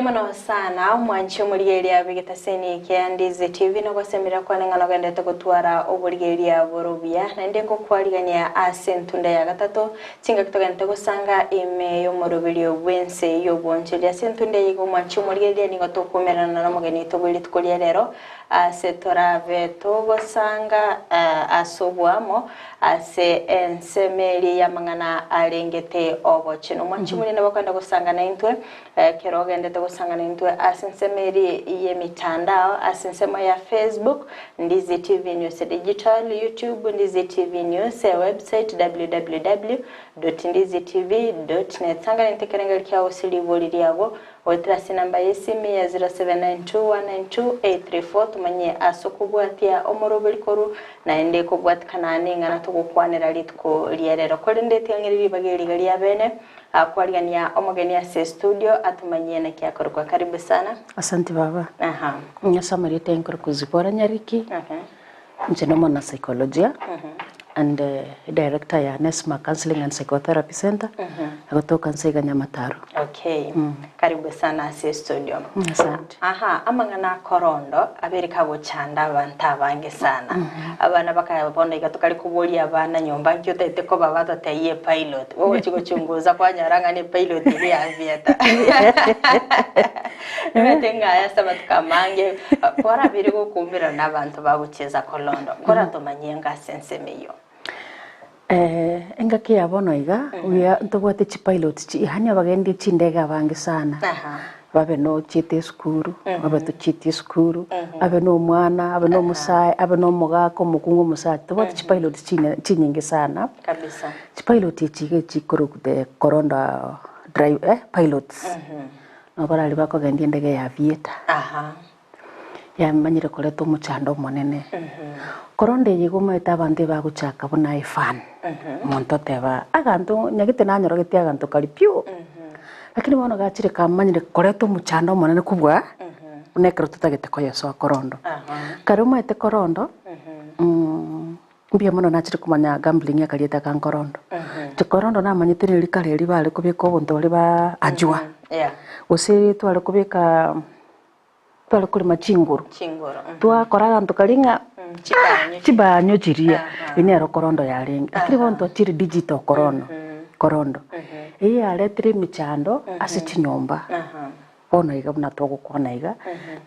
Bugemano sana mwanchi omurigeria bigetaseni kyandize TV no gwasemera kwanengana gendete gutwara oburigeria borobia na ndengo kwarigania asentunda ya gatatu cinga kitogente gusanga ime yo morobiri obwense yo bonchelia asentunda yigo mwanchi omurigeria ningo tokumerana na mugeni togwiri tukolia rero asetora veto gosanga asobwamo ase ensemeri ya mangana alengete obochino mwanchi muri nabakanda gusanga na intwe kerogende gusanga n'intwe asensemeri ye mitandao asensema ya Facebook Ndizi TV News Digital, YouTube Ndizi TV News, website www.ndizitv.net sanga ntekerenga kya osili boliri yabo otrasi namba yesimi ya 0792192834 tumanye asokubwatia omorobeli koru na ende kubwatikana ningana tugukwanira litko lierero kolende tyangiriri bageri gali abene akwariania omogeni ase studio atumanye na kyakorwa karibu sana. Asante baba. Nyasama tenkor kuzipora nyariki. Njeno mona psychology and director ya Nesma Counseling and Psychotherapy Center. Agotoka Nsega Nyamataro. Okay. Karibu sana ase studio. Asante. Amangana korondo aberika bochanda abantu abange sana. Abana bakayabona igatukari kubuli abana nyomba nkyote ko babato tayiye pilot. Wowe kigo cyunguza kwanyaranga ni pilot iri aviata. Netenga yasaba tukamange kora biri gukumbira nabantu babucheza korondo. Kora tomanyenga sensemeyo. Enga kia bono iga uya ntogwate chi pilot chi hanya bagendi chindega bange sana. Babe no chite skuru, babe to chite skuru, abe no mwana, abe no musai, abe no mogako mukungu musai. Togwate chi pilot chinyinge sana. Kabisa. Chi pilot chige chikuru de koronda drive pilots. No bara liba ko gendi ndege ya vieta. Ya manyire koleto muchando monene. Koronde yiguma etabande baguchaka bona ifan. Monto teba aganto nyagite nanyoro gete aganto kalipio. Lakini bono gachire kamanyire koleto muchando monene kubwa. Unekero tutagete koyeso korondo. Karuma ete korondo. Mbia mono nachire kumanya gambling ya kalieta kan korondo. Korondo na manyite ni likale libale kubiko bonto liba ajua. Ose twale kubika twale kuri machinguru. Twa koraga ntukalinga chibanyo chiria inero korondo ya lengi akiri bonto chiri digital korondo iya letri michando asichi nyomba bona iga buna togo kona iga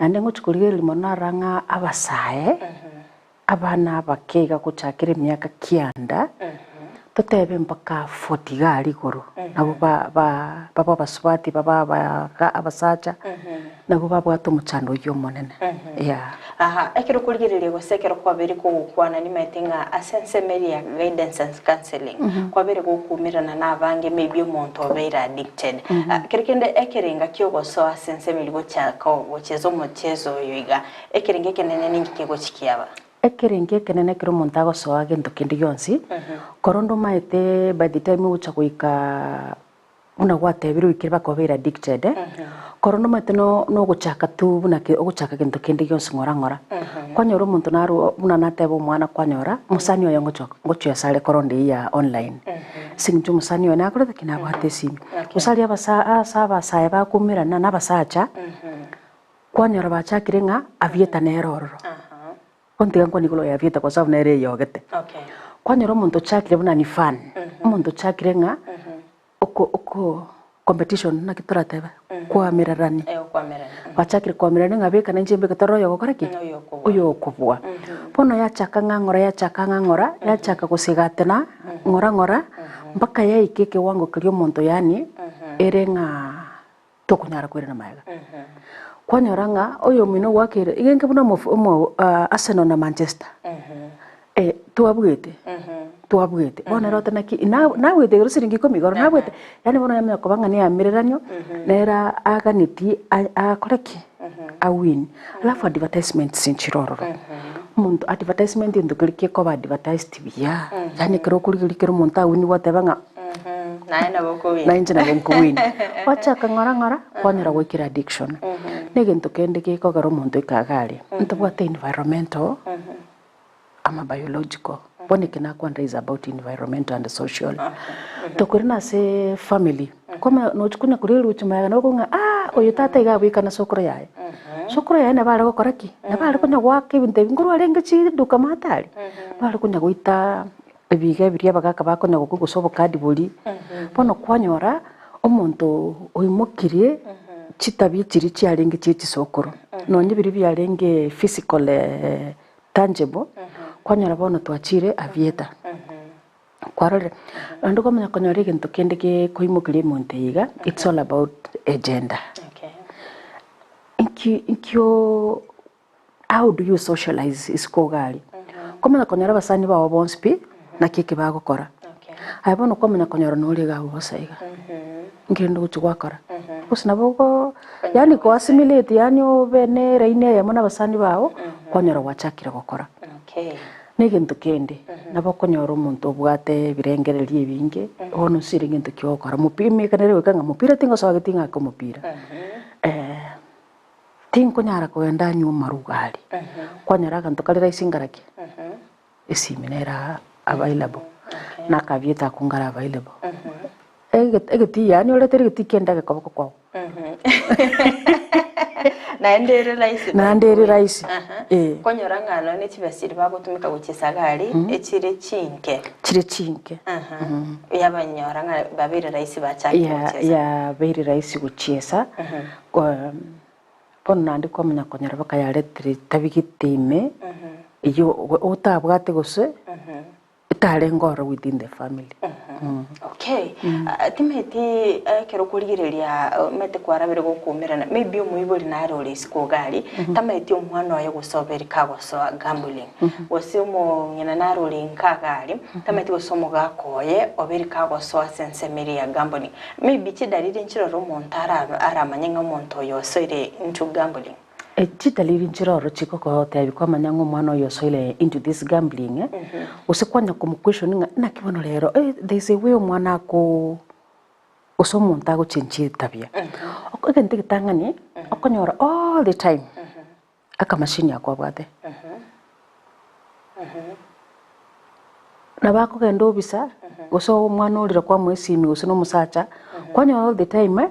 nande nguchukulige limona ranga abasae abana bakega kuchakire myaka kianda totebe mpaka 40 gali goro nabo baba baswati baba abasacha nabo babwato muchando yo monene ekero kuligirire gosekero kwabere kugukwana ni metinga asensemeri ya guidance and counseling kwabere gukumirana nabange maybe umuntu obera addicted kerekende ekeringa kyogoso asensemeri gochaka gochezo muchezo yoiga ekeringa kenene ningi kego chikiaba ekeringe kenene kero umuntu agosoa gento kindi yonsi korondo maete by the time ucha kuika una gwatebiro ikirba kobera addicted korondo maete no guchaka tu buna ke guchaka gento kindi yonsi ngora kwanyoro umuntu naru buna natebo mwana kwanyora musani oyo ngocho sale korondo ya online sinju musani oyo nakorete kinabwate simi usali abasa sae bakumirana nabasacha kwanyora bachakirenga avieta neroro konti yangu nikulo ya vieta kwa sababu nere yogete. Kwanyoro muntu chakire buna ni fan. Muntu chakire nga oko competition na kitora teba kwa mirarani. Bachakire kwa mirarani ngabeka na njembe katoro yogo koreki. Uyo kubwa. Pono ya chaka ngangora ya chaka kusigatena ngora mpaka ya ikeke wango kilio muntu yani erenga tokunyara kwere na maiga. Kwanyoranga oyo mino wakire igenge buna mo Arsenal na Manchester tuabwete bona rota naki nawe de rusiringi komigoro nawe yani bona yamya kobanga ni amireranyo nera aganiti akoreki a win alafu advertisement sinchiroro muntu advertisement ndukirike ko advertised biya yani kero kurikiro muntu awini watebanga naina boko win wacha kangora kwanyara gwikira addiction negento kende kiko garo muntu ikagari ntubwate environmental ama biological boneke na kwanda is about environmental and social tokurina se family koma no chikunya kuriru chimaya no kunga oyo tata iga bikana sokoro yae sokoro yae na bale gukora ki na bale kunya gwake ibinte nguru arenge chi duka matari bale kunya guita ebiga biria bagaka bakonya gukugusobo kadi buri bono kwanyora omonto oimokirie chitabia chiri chiarenge chichi sokoro nonye biri biarenge physical tangible kwanyora bono twachire avieta kwarore ando komanya konyora gento kende ke koimokirie monteiga it's all about agenda. Inkyo how do you socialize iskogari komanya konyora basani bawo bonspi na kike bagukora aibono komanya konyora nori ga bosaiga ngendo guchugwakora kusina bogo yani ko assimilate yani obene reine ya mona basani bawo konyora wachakira gukora negento kende nabo konyora omuntu obwate birengererie binge ono siri ngento kyokora mupime kanere wekanga mupira tingo sawa tinga ko mupira tinko nyara ko enda nyuma rugari kwanyara kanto kalira isingaraki esiminera available na kavieta kungara available egeti yani ole tere geti kenda ke koboko kwao na ndere raisi konyora ngano ne chibasiri bagotumika guchisagari echire chinke yabanyora nga babiri raisi bachaki ya babiri raisi guchiesa pon nandi komenya konyora bakayaretire tabigitime iyo utabwate gose itare ngoro within the family. Okay. Timeti kero kurigireria mete kwarabire gukumirana maybe umuyibori na role iskogari tameti umwana wayo gusobera kagoso gambling wasi umu nyina na role nkagari tameti gosomo gakoye oberi kagoso sensemeri ya gambling maybe kidalire nchiro montara aramanyenga monto yosoire into gambling. Chitaliri nchiroro chiko ko hotel kwa manyango mwana yo soile into this gambling usikwanya question na kibono lero there is a way mwana ko usomo ntago chinchi tabia okende kitangani okonyora all the time aka machine yakwa bwate na bako gendo bisa uso mwana ulira kwa mwesi mi usono musacha kwanya all the time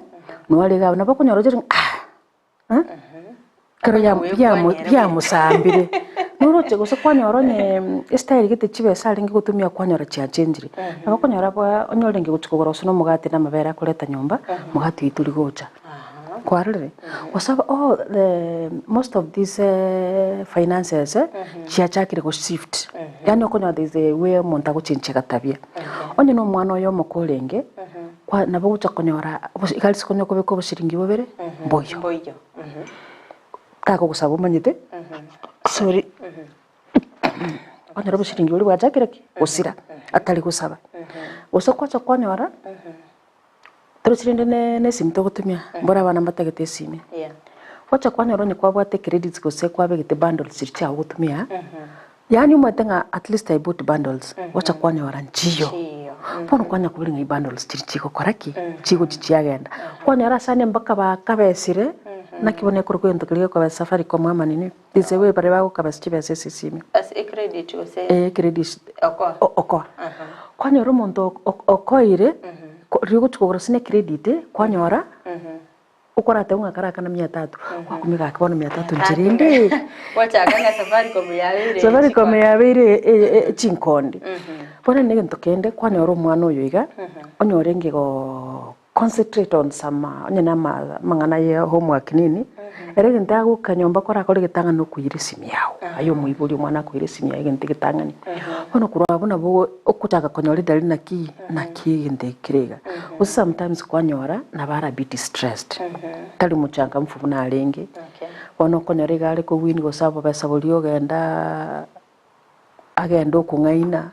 no aliga na bako nyoro jeri kero ya musambire nuroche gose kwanyoro ne style gite chibe salingi gutumia kwanyora chia chenjiri abakonyora bwa onyorenge gutukugora usono mugati na mabera kuleta nyumba mugati ituri gocha kwarire wasaba most of these finances chia chakire go shift yani okonyora there is a way monta go chinchega tabia onye no mwana oyo mokolenge kwa nabo gucha konyora ikalisi konyoko beko bushiringi bobere boyo kako kusaba umanyite sorry konyora bushiringi uri wajakira ki usira atali kusaba usokwacha kwanyora turusirinde ne simto gutumia mbora bana matagete simi wacha kwanyora ne kwa bwate credits gose kwa begete bundles sircha gutumia yani umatenga at least I bought bundles wacha kwanyora njiyo pono kwanya kubiringa bundles chiko koraki chiko chichiagenda kwanyora sane mbaka bakabesire nakibone kurukwendo kiliyo kwa safari kwa mama nini disewe pare bago kabasichibe sesisimi as a credit you say credit oko kwanyora muntu okoire rigo chukogora sine credit kwanyora ukorate unga karaka na 300 kwakumiga kibono 300 njirinde wacha ganga safari komeyabire chinkondi pone nige ntokende kwanyora mwana uyu iga onyorenge go concentrate on some nyina mangana ye homework nini erege ndago kanyomba kora kore gitanga no kuyire simi yawo ayo muiburi mwana kuyire simi yawo ngente gitangani ono kurabona bo okutaka konyore dali na ki ngente kirega sometimes kwanyora na bara bit stressed tali muchanga mfubu na alenge ono konyore gale ko wini go sabo besa bolio genda agenda kungaina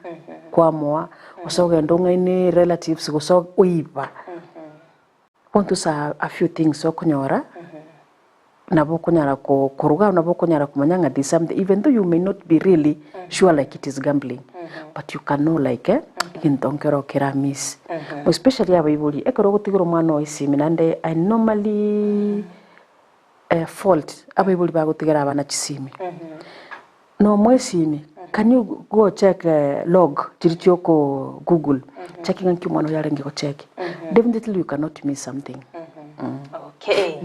kwa moa osogenda ngaine relatives go so uiba want to say a few things so kunyora nabo kunyara ko kuruga nabo kunyara kumanyanga this something even though you may not be really sure like it is gambling but you can know like intonkero keramis especially abayibuli ekoro gutiguro mwana oisimi nande I normally fault abayibuli bagutigara abana chisimi no mwesimi can you go check log chirichoko Google checking anki mwana yarenge go check definitely you cannot miss something. Okay.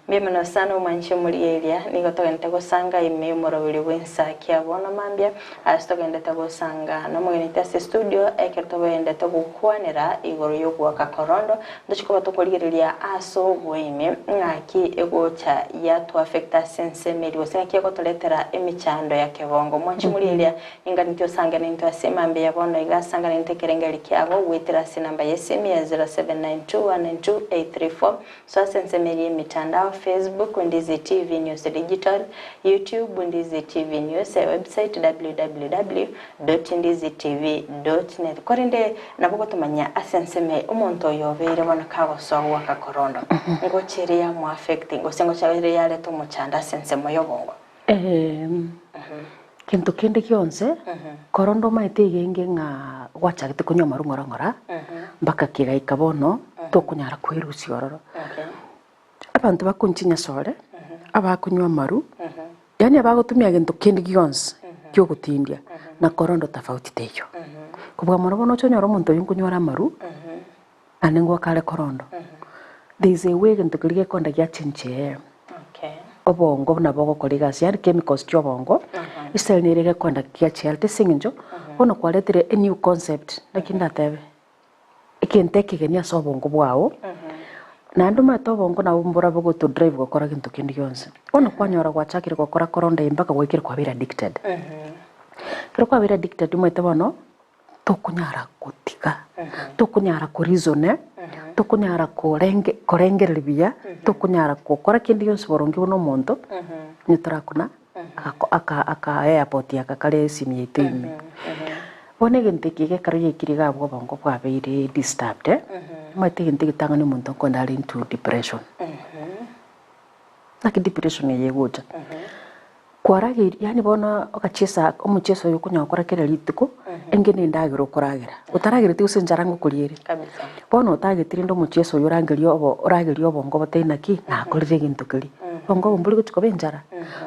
Mbemeno sana umanche muri area nigo togente gusanga ime murobiri wensa kiabona mambia astogende tagusanga no mugenita se studio ekerto bende tagukwanira igoro yo gwaka korondo ndochiko batokorigereria aso boime ngaki egocha ya to affecta sense meri osena kiego toletera emichando ya kebongo mwanche muri area inganityo sanga ninto asemambe yabona igasanga ninte kerengeri kiago wetera sinamba yesemi ya 0792192834 so sense meri mitandao Facebook Ndizi TV News Digital, YouTube Ndizi TV News, website www.ndizitv.net. Korinde naboko tumanya asenseme umuntu yobere bona kago so waka korondo. Ngo cheria mu affecting ngo sengo chabere yale to muchanda asensemo yobongo. Kintu kindi kionse korondo maite genge nga wacha gite kunywa marungora mbaka kigaika bono to kunyara kwirusi ororo. Abantu bakunchinya sore abakunywa maru yani abagotumia gento kindi gionse kyo gutindia na korondo tofauti teyo kubwa morobono chonyoro muntu yunkunywa maru anengwa kale korondo there is a way gento kirige konda ya chinche obongo na bogo koliga siar chemicals kyo bongo iselnirege konda kya chelte singinjo ono kwaletere a new concept lakinda tebe ikenteke genia so bongo bwao na andu matobongo na umbura bogo to drive gukora kintu kindi yonse ono kwanyora gwachakire gukora koronda imbaka gwikira kwa bira addicted kiro kwa bira addicted mwete bono tokunyara kutika tokunyara ku reason tokunyara korengera libya tokunyara gukora kindi yonse borongi bono muntu nyitarakuna aka airport yakakale simi yitimi bone ginte kige kariye kiriga bwo bongo kwa bire disturbed mwete ginte gitanga ni muntu ko ndali into depression like depression yeguja kwarage yani bona okachesa omucheso yokunya korakera litiko engene ndagiro koragira utaragire tu senjarango kuriere kabisa bona utagitire ndo mucheso yorangerio obo oragerio bongo batena ki na korire gintu kiri bongo mbuli gutiko benjara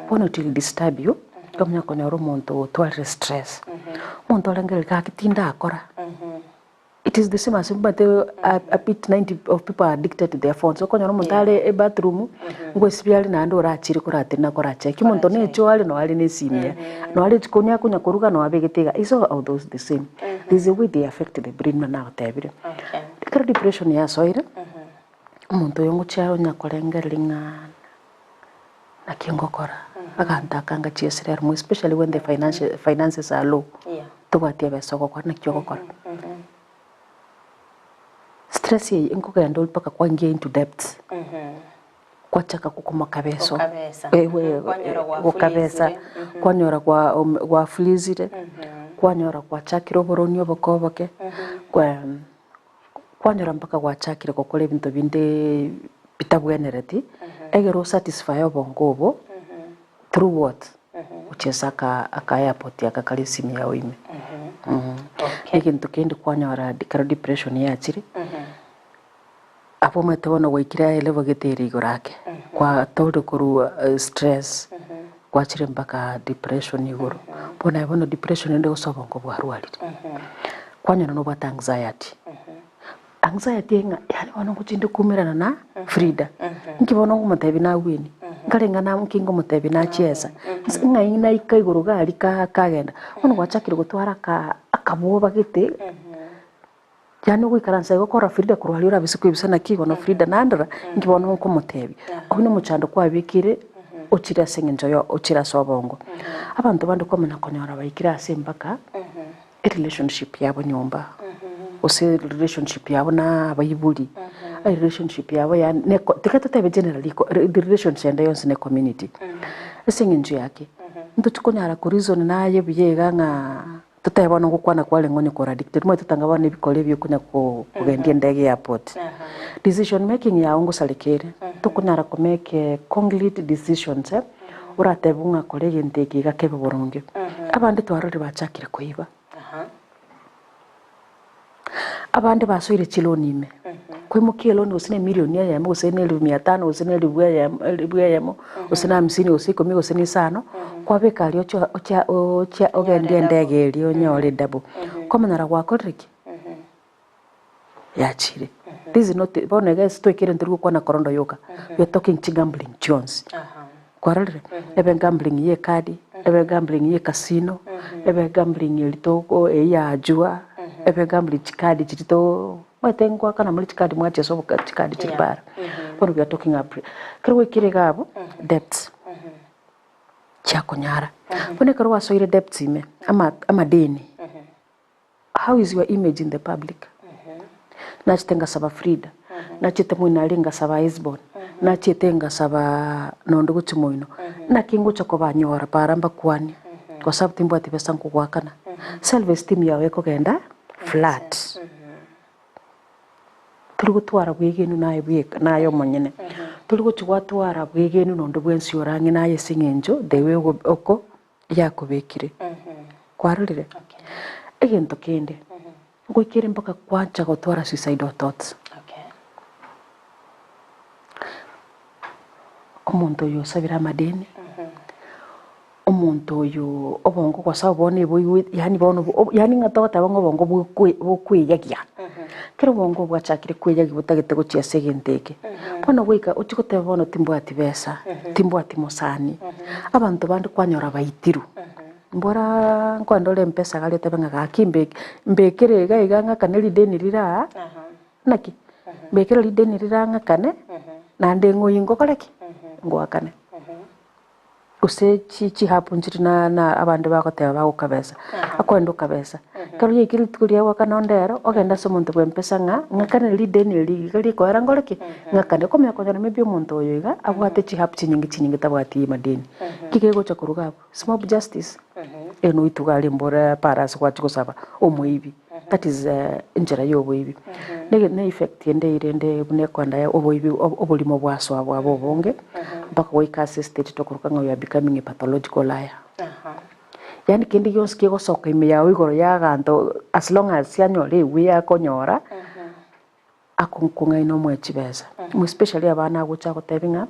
bona util disturb you kamnya konyoro muntu tware stress muntu orangere ka kitinda akora it is the same as but a bit 90 of people are addicted to their phones so konyoro muntu ale e bathroom ngo spiali na ndo rachiri kuratina kora check muntu ne cho ale no ale ne simia no ale chikonya kunya kuruga no abegitega is all those the same there's a way they affect the brain na tebire okay depression ya soire muntu yongo charo nyakorengelinga na kingokora aganta kanga chiesere mo especially when the finances are low tubatie besoko kwa nakiyokora stress ye ingokenda ulipaka kwa ngia into debt kwa chaka kukuma kabeso kabesa kwa nyora kwa flizire kwa nyora kwa chakiro boronyo bokoboke kwa nyora mpaka kwa chakiro kokole bintu binde bitabwenereti egero satisfy obongobo through what uchesaka aka airport yakakali simi ya wime ikintu kindi kwanyora depression ya chiri apo metebono gwikira elevo giteri igorake kwa todo kuru stress kwa chiri mpaka depression igoro bona bono depression ndo sobongo bwarwarire kwanyora no bata anxiety nga yani ono kuchinde kumirana na Frida nkibona ngumutebi na wini ngarenga na mkingo mutebi na chiesa nga ina ikaiguru gali kagenda ono gwachakire gutwara akaboba gite yani gwikaransa gukora Frida kurwali ura bisiku ibisana kigo no Frida nandara nkibona nko mutebi obino muchando kwa bikire uchira sengenjo uchira sobongo abantu bandi komena konyora bayikira sembaka relationship yabo nyumba ose relationship yabo na bayibuli relationship yabo ya neko tikatete generally the relationship and yonse ne community esengenjo yake ndo tukonyara ku reason naye biyega nga tutayabona gukwana kwale ngone ko addicted mwe tutangabana bikole byo kunya kugendia ndege airport decision making ya ongo salekere tukunyara ku make concrete decisions uratebunga kolege ndege gakebe boronge abandi twarore bachakire kuiba abandi basoire chilonime kwimukie loni usine milioni ya mo usine 500 usine 1000 usine 50 usiko mi usine 5 kwa bekali ocha ogendie ndege rio nyore double komanara gwako riki ya chire This is not bona guys to ikire ntirugo kwa na korondo yoka. We are talking gambling Jones. Kwarare ebe gambling ye kadi, ebe gambling ye casino, ebe gambling ye litoko ya jua, ebe gambling chikadi chito watengwa kana muri chikadi mwache so chikadi chibara. When we are talking up kero ikire gabo debts. Chako nyara. When kero wasoire debts ime ama deni. How is your image in the public? Nachitenga saba Frida. Nachite mwina linga saba Isbon. Nachitenga saba nondugu chimoino. Na kingu chako banyora paramba kwani. Kwa sababu timbu ati pesa nkugwakana. Self-esteem yawe kugenda flat. Tuligo tuwara bwegenu nayo monyene. Tuligo tuwara bwegenu nondugu ensi orangi naye singenjo. Dewe oko yako bekire. Kwarulire. Egento kende. Ngwikire mpaka kwacha gutwara suicidal thoughts. Omuntu oyo sabira madeni. Omuntu oyo obongo kwa sababu bone boyo yani bono yani ngatota bongo bongo bukwiyagia. Kero bongo bwachakire kwiyagia butagete gucia segenteke. Bono gwika uchikote bono timbwati besa, timbwati musani. Abantu bandi kwanyora baitiru. Mbora kwandole mpesa gali tebenga gakimbe mbekere gaiga kaneli deni rira naki mbekere li deni rira ngakane na ndengo yingo koleki ngwakane usechi hapunjiri na abandi bakoteba bagukabeza akwendo kabeza karo yikiri tukuria wakanondero ogenda so muntu bwempesa ngakane li deni li gali ko era ngoleki ngakane komya konyana mebi omuntu oyoiga abwate chihapu chinyingi tabwati madeni kikego chakuruga small justice eno itugali mbora paras kwa chikosaba omuibi that is injira yoboibi ne effect yende irende bune kwanda ya oboibi obolimo bwaso abo bonge mpaka wika state tokuruka ngo ya becoming a pathological liar yani kindi yonse kego soka ime yawe igoro ya ganto as long as yanyore we yakonyora akunkunga ino mwechibeza especially abana gucha gotebinga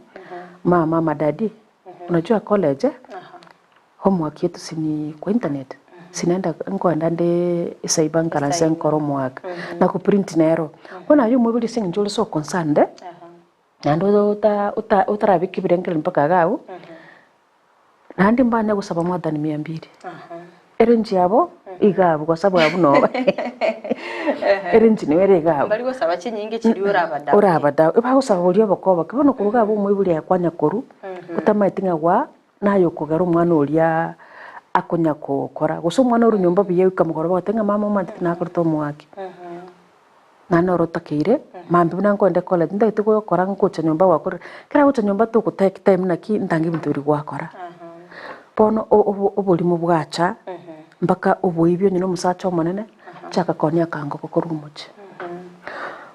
mama daddy unajua college homework yetu sini kwa internet sinaenda nkwanda nde isaibankara senkoro mwaka na ku print nero bona yo mobile sing njolo so concerned nando utarabiki birengele mpaka gao nandi mbanya gusaba more than 200 erenji yabo igabo kwa sababu abuno erenji niwere igabo bali gusaba kinyingi kiri urabada ibagusaba buriyo bakoba kibono kuruga abo mwibuli yakwanya koru utamaitinga gwa nayo kugara umwana uria akonya kokora guso umwana uri nyumba biye ukamugora batenga mama mandi nakorto mwake nano rotakire mambi bunango college ndahite gukora nkucha nyumba wakora kira gucha nyumba to kutake time naki ndangi binturi gwakora pono obulimo bwacha mpaka ubuibyo nyino musacha omonene chaka konya kango kokora umuche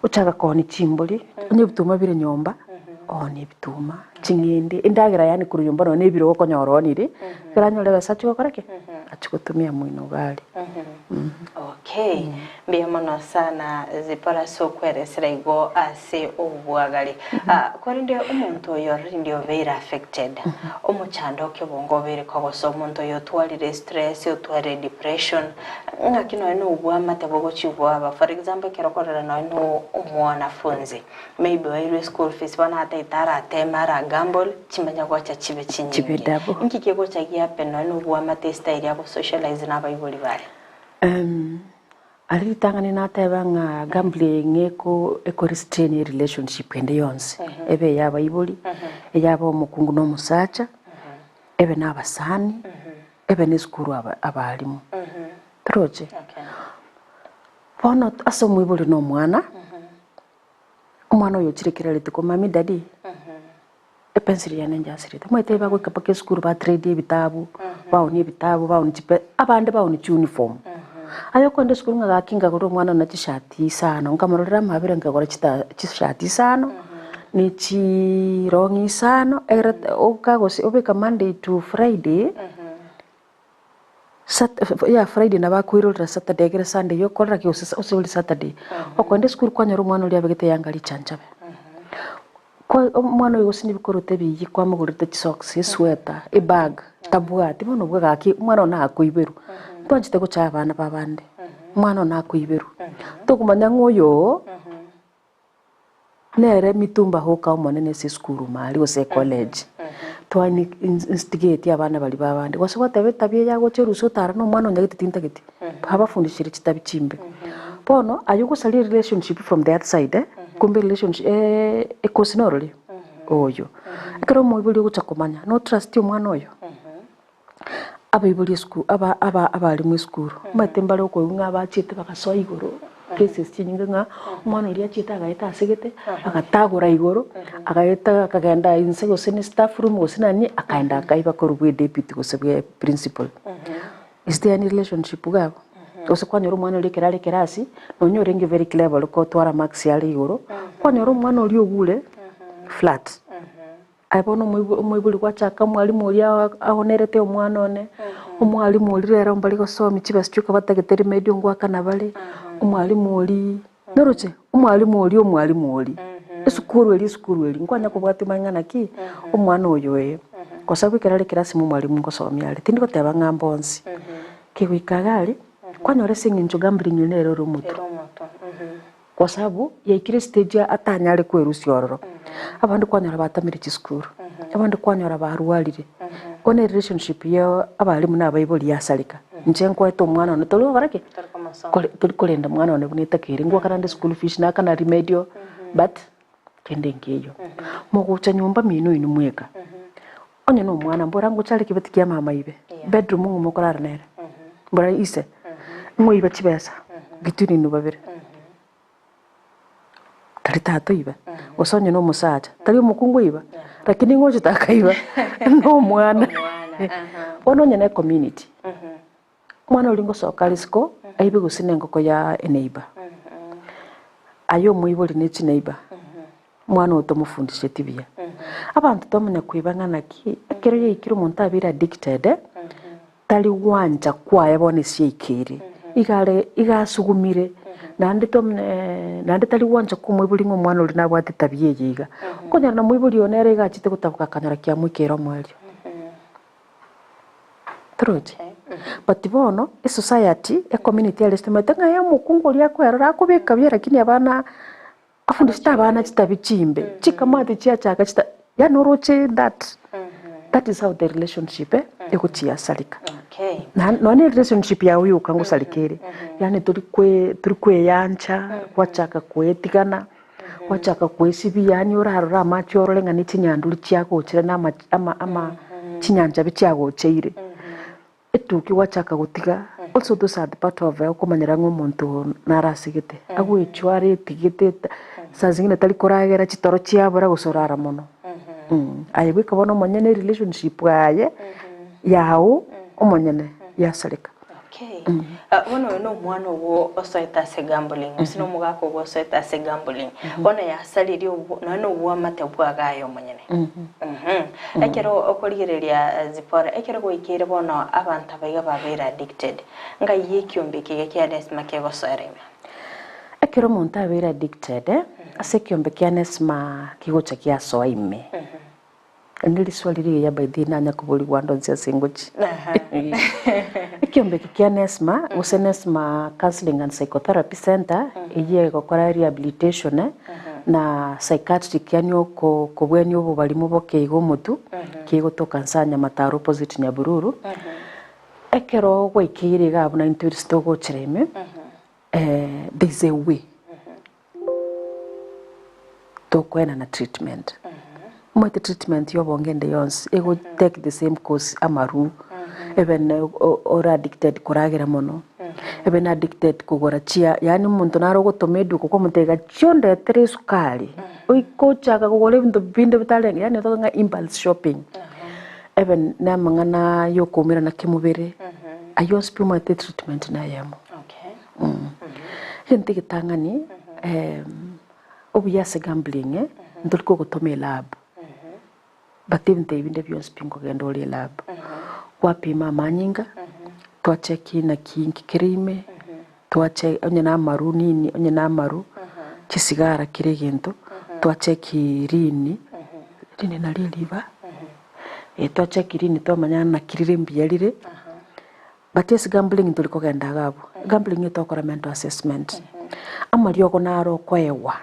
uchaka koni chimboli onye bituma bire nyumba oni bituma chingindi indagira yani kuru nyumba no nebiro okonyoro onire kiranyo lebe sachi gokorake achikotumia mwino gali okay mbia mono sana zipara so kweresera igo ase obwagali kori ndio umuntu yo ndio very affected omuchando kyo bongo bere ko so umuntu yo twalire stress yo tware depression ngakino no ubwa matebo gochibwa aba for example kirokorera no umwana funzi maybe wa school fees bana hata itara temara gamble chimanya kwacha chibe chinyingi nkike gocha giape no ubwa matesta iri abo socialize na bayibuli bari ali tangani na tebanga gambling eko restrain relationship ende yonse ebe yaba ibuli yaba omukungu no musacha ebe nabasani ebe neskuru abalimu troje pono aso mwibuli no mwana umwana oyo chirekera litiko mami daddy epensiri yanenja asirita mwete bagwe kapake skuru ba trade ebitabu baoni ebitabu baoni chipe abande baoni uniform ayo konde skuru ngagakinga goro mwana na t-shirt isano ngamarora mabire ngagora t-shirt isano ni chi rongi isano era okagosi obeka Monday to Friday Friday na bakwirora Saturday gere Sunday yo kolra ki osuli Saturday okonde skuru kwanyoro mwana uri abegete yangali chanchabe kwa mwana uyo sindi bikorote biyi kwa mugurite socks sweater bag tabwati bono bwagaki mwana na akuiberu twajite ko cyabana babande mwana na akuiberu to kumanya ngoyo nere mitumba hoka omonene se skuru mali ose college twani instigate abana bali babandi gwasoba tabia ya gocheruso tara no mwana nyagite tintagiti baba fundishire kitabi chimbe bono ayugo sali relationship from the other side kumbe relationship ekosinoro oyo akero moibuli guchakomanya no trust omwana oyo abaibuli school abali mu school matembale ko nga bachite bakasoa igoro cases chinyinga nga umwana uri achita agaita asigete agatagura igoro agaita akagenda insego sene staff room gosinani akaenda akaiba ko rubwe deputy gosebwe principal is there any relationship gabo ose kwanyoro umwana uri kerale kerasi no nyorenge very clever ko twara max yali igoro kwanyoro umwana uri ogule flat aibono moibuli kwachaka mwalimu uri ahonerete umwana one umwalimu uri rero mbali gosoma kibasichuka batageteri medio ngwa kana bali umwalimu uri noruche umwalimu uri esukuru eri nkwanya kubwati mangana ki umwana oyo kwa sababu kerale kirasi mu mwalimu ngosomya ali tindiko teba ngambonsi kigwikagali kwanyore singinjo gambling nero rumuto kwa sababu yaikire stage atanyale kwerusiororo abandu kwanyora batamire chiskuru abandu kwanyora barualire one relationship yo abalimu nabayiboli yasalika njenko eto mwana ono tolo barake tuli kolenda mwana one bunita kiri ngwa karande school fees na kana remedio but kende ngeyo mugucha nyumba mino inu mweka onye no mwana mbora nguchale kibetikia mama ibe bedroom mu korara nere mbora ise mwiba chibesa gituni no babere tari tato iba osonye no musacha tari mukungu iba lakini ngoje takaiba no mwana ono nyane community mwana ulingo sokalisko aibe gusine ngoko ya neighbor ayo muiboli nechi neighbor mwana otomufundishe tibia abantu tomanya kwibangana ki akero yikiro monta abira addicted tali wanja kwa yabone shekere igasugumire nande tali wanja kumwibuli ngo mwana uri nabwate tabie yiga konya na mwibuli onere igachite gutabuka kanyara kya mwikero mwelyo truth but bono a society a community estimate nga ya mukungu lya kwera kubeka bye lakini abana afundisha abana kitabichimbe chikamati chiachaka chita ya noroche that is how the relationship ekuchia salika no ni relationship ya uyu kangu salikere yani turi kwe yancha kwachaka kwetigana kwachaka kwesibi yani urarura machoro lenga ni chinyanduli chiako chira na ama chinyanja bichiago cheire etuki wachaka gutiga also those are the part of kumanyira ngomuntu narasigite agwechware tigite sazingine tali koragera chitoro chiabura gusorara mono ayiwe kabona monyene relationship yaye yawo omonyene yasalika wono no mwana wo osoita se gambling sino mugako wo osoita se gambling wono yasaliri no wo mate bwagayo monyene ekero okoligereria zipora ekero goikire bono abantu abaga babera addicted nga yekyombeke kya make gosoreme ekero monta abera addicted asekyombeke anesma kigocha kya soime ndili swali lile ya baidina nya kubuli wando nsia singochi ikyombeke kya nesma usenesma counseling and psychotherapy center iye gukora rehabilitation na psychiatric yanyo ko bwenyo bo balimu boke igomutu kigotoka nsanya mataro opposite nya bururu ekero gwikire gabu na interest togo chireme there's a way to kwena na treatment mwete treatment yo bongende yons ego take the same course amaru even or addicted kuragera mono even addicted kugora chia yani muntu naro gotomedu kuko mutega chonde tere sukali oikocha kugole binde bitale yani to nga impulse shopping even na mangana yo komera na kimubere ayo spima treatment na yamo gente kitangani obuyase gambling ndulko gotome lab batibinte ibinde byose pingo gendo oli lab wapima manyinga twacheki na kinki krime twache onye na maru nini onye na maru kisigara kiregento twacheki rini na liva twacheki rini to manyana na kirire mbiyalire bates gambling tuliko genda gabo gambling to mental assessment amalio konaro kwewa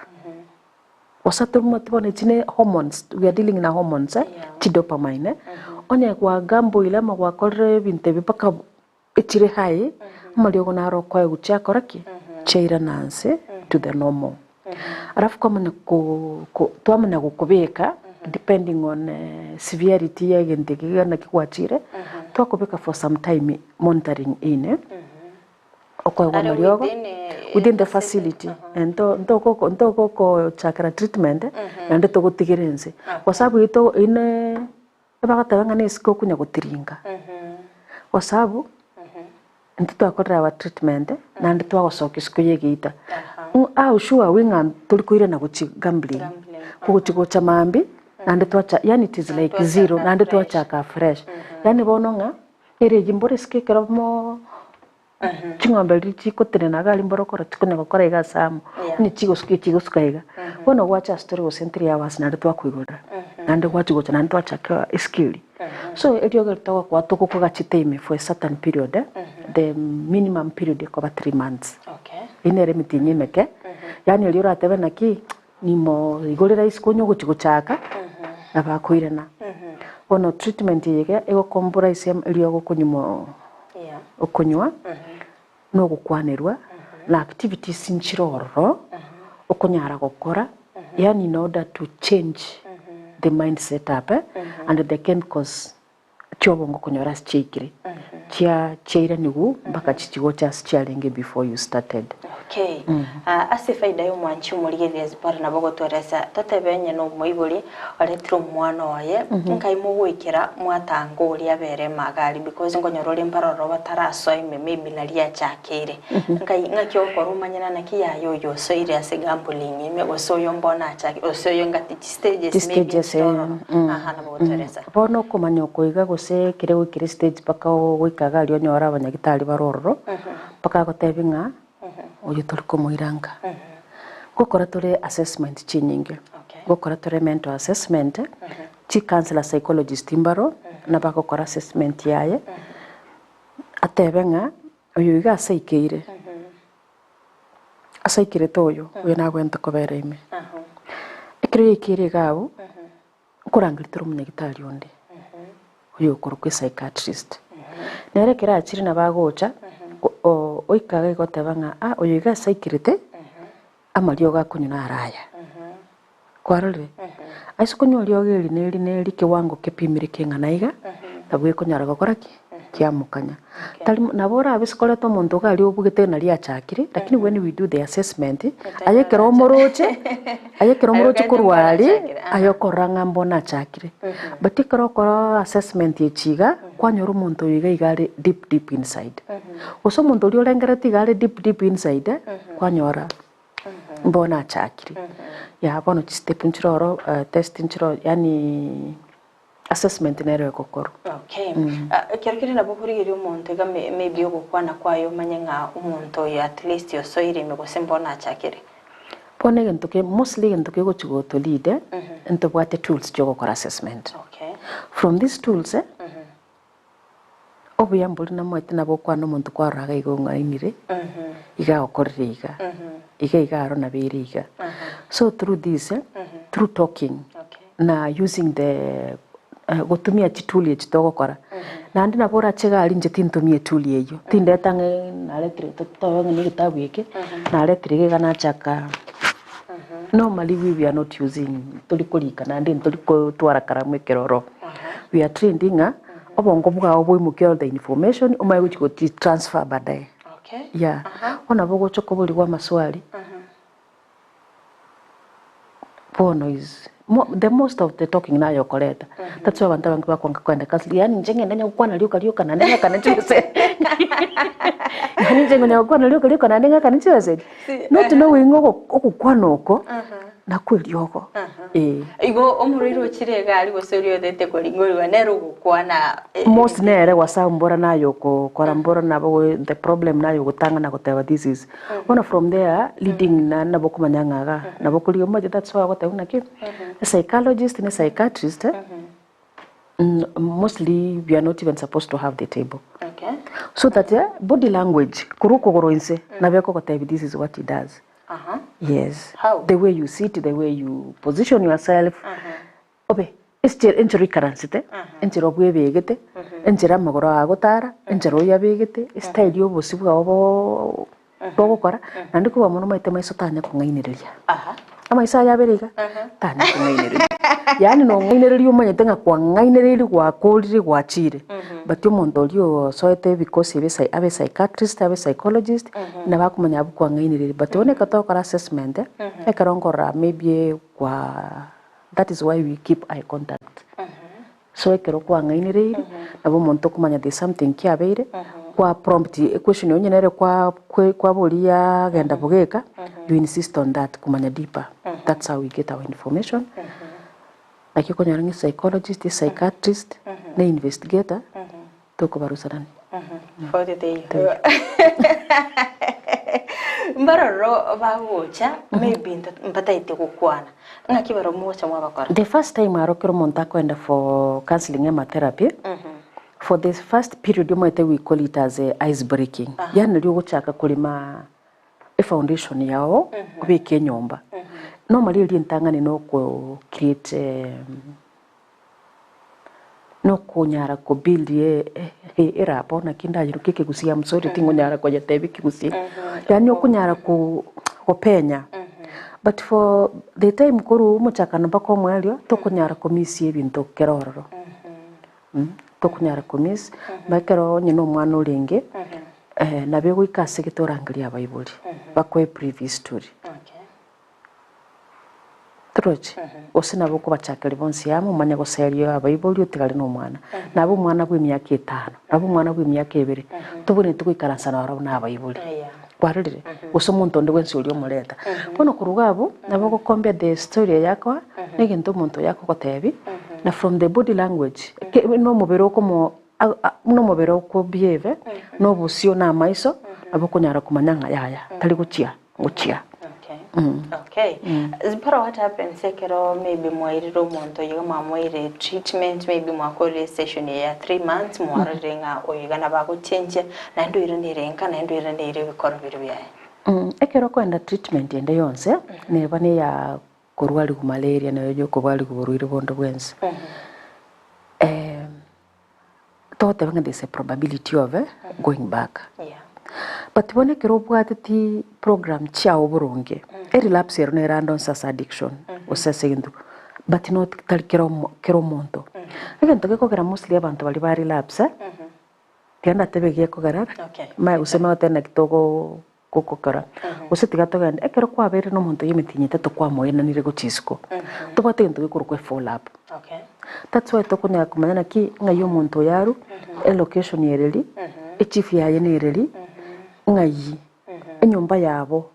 Osatu motibone chine hormones, we are dealing na hormones ti dopamine onya kwa gambo ile ma kwa korre binte bipaka ichire hai amalio gona ro kwa gucha koraki cheira nanse to the normal. Arafu kama na tuamana gukubeka depending on severity ya gendege na kikwachire twakubeka for some time monitoring in okwa kwa maliogo within the facility ntoko chakra treatment nande to gutigirense kwa sababu ito ine ebagatabanga nesiko kunya gutiringa kwa sababu ntito akorera wa treatment nande twagosoka isiko yegita sure winga tulikuire na guchi gambling kuchigocha mambi nande twacha yani it is like zero nande twachaka fresh yani bononga ere jimbore skekera mo chingombe lichiko tenena gali mborokora tikone gukora igasamu ni chigo skaiga bono gwacha story go century hours nande twakwigura nande gwachigocha nande twachaka skill so elio gertago kwa toko kwa chitime for a certain period the minimum period ko 3 months inere mitinyi meke yani elio ratebe naki nimo igorera isikonyo guchigochaka abakwirana bono treatment yege ego kombura isem elio gokunyimo okunywa no gukwanirwa na activities inchiroro okunyara gukora yani in order to change the mindset up and the chemicals chobongo kunyora chikire chia cheira nigu mpaka chichigo cha chalenge before you started. Okay. Ase faida yo mwanchi muligeze zipara na bogo toresa totebenye no moibuli aletro mwana waye nkai mugwikira mwatangoli abere magari because ngonyorore mbaroro bataraso maybe nalia chakire nkai ngakyo korumanyana na kiya yoyo so ire ase gambling ime osoyo mbona chaki osoyo ngati stages aha na bogo toresa bono kumanyo koiga gose kire wikire stage paka wikaga lyo nyora abanyagitari barororo paka gotebinga oyo tuliko muiranga gukora tore assessment chinyinge gukora tore mental assessment chi counselor psychologist imbaro na bakokora assessment yaye atebenga oyo iga saikeire asaikire toyo we na gwenta kobera ime ekire ikire gawo kurangitira umunyagitari onde oyo korokwe psychiatrist nere kira achiri na bagocha oikaga igotebanga oyo iga saikirite amalio gakunyuna araya kwarore aisukunyo lyo geri neri kiwango kepimire kinganaiga tabwe kunyara gukora kiamukanya tali nabora abisikoleto muntu gali obugete nali achakire lakini when we do the assessment ayekera omoroche kurwali ayokoranga mbona achakire but ikoro assessment yechiga kwanyoro muntu yiga igale deep inside oso muntu lyo lengereti igale deep inside kwanyora mbona achakire ya bono step nchiroro test nchiro yani assessment nero kokoro. Okay. Kirikiri na bukuri umuntu ga maybe ogukwana kwayo manyenga umuntu ya at least yo soire me gosembona achakire. Pone gentoke mostly gentoke go chigo to lead into what the tools jogo kora assessment. Okay. From these tools obuyambuli na mwete na bokwana umuntu kwaraga igonga inire. Iga okorriga. Iga aro na biriga. So through this through talking na using the gotumia chituli chitogokora nandi nabora chega ali nje tintumie tuli eyo tindetange naletire totowe ni gitabu iki naletire gana chaka normally we are not using tulikulika nandi tuliko twara karamwe keroro we are trending obongo bwa obwo the information umaye guchiko transfer badaye yeah ona bogo chokobuli kwa maswali bono is the most of the talking nayo koleta that's why abantu bangi bakwanga kwenda kasi yani njenge ndanya kukwana liuka na ndenya kana chise yani njenge ndanya kukwana liuka na ndenya kana chise not knowing okukwanoko na kwilioko igo omuriro chirega ali goserio dete kolingori wanero gukwana most nere wasambora nayo ko korambora nabo the problem nayo gutanga na guteba this is one from there leading na nabo kumanyangaga nabo kuliyo moja that's why what I want to a psychologist and a psychiatrist mostly we are not even supposed to have the table so that body language kuruko goroinse na beko guteba this is what he does Yes. How? The way you sit, the way you position yourself. Obe, enchero ikaransite, enchero bwebegete, enchero amagoro agotara, enchero yabegete, style yo bosibwa obo bogokora, nandi kuba mono maite maiso tanya kungainereria. Ama isa yaberiga, tanya kungainereria. Yani no ngainereria umanyete nga kwa ngainereria gwa kolire gwa chire. But yo mondolio soete because abe psychiatrist, abe psychologist, na bakumanya abu kwa ngainereria. But one katokora assessment, ekarongora maybe kwa. That is why we keep eye contact. So ekero kwa ngainereire, nabo monto kumanya there's something kiabeire, kwa prompt question yonyenere kwa bolia genda bugeka, you insist on that kumanya deeper. That's how we get our information. Like yuko nyarangi psychologist, psychiatrist, na investigator, toko barusarani. For the day. Mbaroro bawocha maybe mpataite kukwana ngakibaro mucha mwabakora. The first time arokero monta kwenda for counseling and therapy. For the first period we call it as ice breaking. Yani ryo guchaka kulima a foundation yao kubike nyomba. Normally ri ntangane no ko create no kunyara ko build era bona kindajiru kike gusia msori tingo nyara ko yatebi kigusia. Yani okunyara ko penya. But for the time kuru muchakana bako mwelio tokunyara komisi ebintu kerororo. Tokunyara komisi bakero nyino mwana olenge nabe gwikase gitorangiria Bible bakwe previous story. Troche osina boko bachakali bonsi yamu manya goserio Bible utigale no mwana nabo mwana bwe myaka 5 nabo mwana bwe myaka 2 tubone tukikaransa na Bible. Kwarire usomuntu ndwe nsuri omuleta bono kurugabo nabo gokombia the story yakwa negintu muntu yako kotebi na from the body language no mubero ko behave no busio na maiso abo kunyara kumanyanga yaya tali guchia. Okay. Zipara what happens sekero maybe mwairiro muntu yiga mamwaire treatment maybe mwakore session ya 3 months mwarenga oyigana bako change na ndo irenga na ndo irendere bikoro biru yae. Ekero kwenda treatment ende yonse neba ne ya kurwali ku malaria na yo kubali ku buruire bondo bwense. Tote banga there's a probability of going back. But when ekero bwatati program chao burunge relapse ero ne random sasa addiction osesendu but not tal kero monto egento gekogera mostly abantu bali ba relapse tianda tebege kogera mai usema tena kitogo kokokara usetiga togenda ekero kwa bere no monto yemitinyete to kwa moyena nire guchisiko tubate gento gekurukwe follow up. That's why tokunya kumanya ki ngayo monto yaru location yereli chief yaye nereli ngai enyumba yabo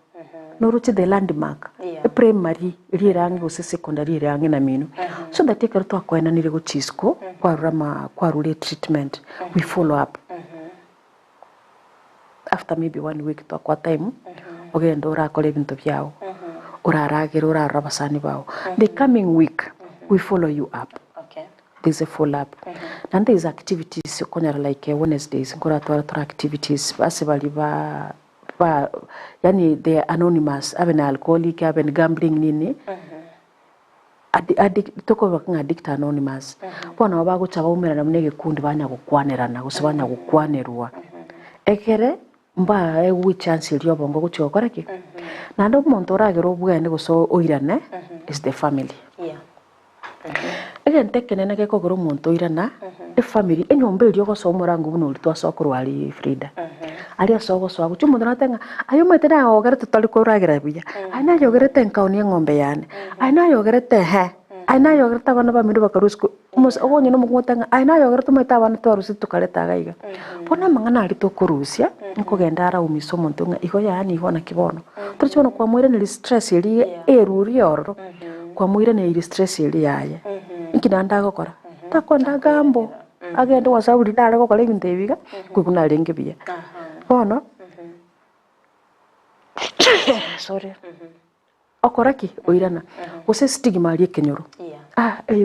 noruche the landmark primary rirangi use secondary rirangi na mino so that ekero twakwena nire guchisiko kwa rama kwa rule treatment we follow up after maybe 1 week twakwa time ogenda urakole bintu byao uraragira urarabasani bao the coming week we follow you up. There's a follow up and there's activities konyara like Wednesdays ngora twara activities basibali ba yani they are anonymous aben alcoholic aben gambling nini toko bakanga addict anonymous bona baguchaba umera namnege kundi banya gukwanerana gusibanya gukwanerwa ekere mba we chance iliyo bongo guchokora ki nando muntu oragero obwene guso oirane is the family. Again tekene ke kogoro muntu oirana the family enyombe iliyo goso murangu buno litwa sokuru ali Frida ali asogo so aguchu muntu natenga ayo metera ogere tutali ko ragira buya aina yogere tenkauni ngombe yane aina yogere te aina yogere tabana ba miru bakarusku mos ogonye no mugotanga aina yogere tumeta bana twarusi tukaleta gaiga bona mangana ali to kurusia nkogenda ara umiso muntu nga igo yani igo na kibono tuchona kwa mwire ni stress ili eruri oro kwa mwire ni stress ili yaye ikinanda gokora takonda gambo agende wasabuli dala gokora ibintu ebiga kukuna lenge biya bono sorry okoraki oirana gose stigma ali kenyoro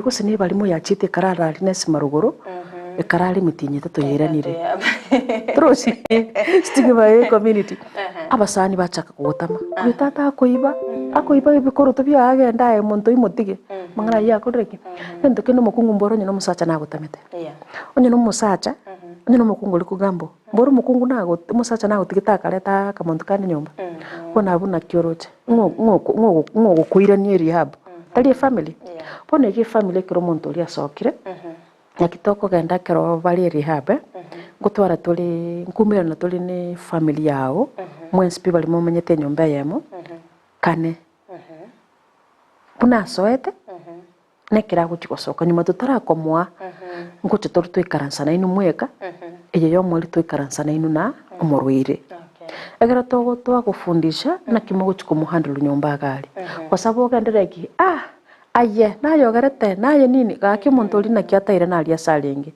gose ne bali mo yachite karara ali nesi maruguru ekarali mitinyi tuyiranire trusi stingi ba community abasani bachaka kugutama uyu tata akoiba ibikoro tubya agenda muntu imutige mangana yakoreki ento kino mukungu mboro nyino musacha nagutamete onyo no musacha onyo no mukungu likugambo mboro mukungu nago musacha nago tigita kareta kamuntu kandi nyomba bona abuna kioroche ngo kuirania rehab tali family bona ki family kiro muntu ria sokire yakitoko genda kero bali rehab gutwara tuli nkumira na tuli ni family yao mwensi bali mumenyete nyomba yemo kane kuna soete nekira guchikosoka nyuma tutarakomwa nguche turu twikaransana inu mweka eye yo mwali twikaransana inu na umurwire egera togo twagufundisha na kimogo chikumuhandle nyomba gali kwa sababu gendereki aye nayo garete naye nini gaki muntu uri na kiataire na alia salingi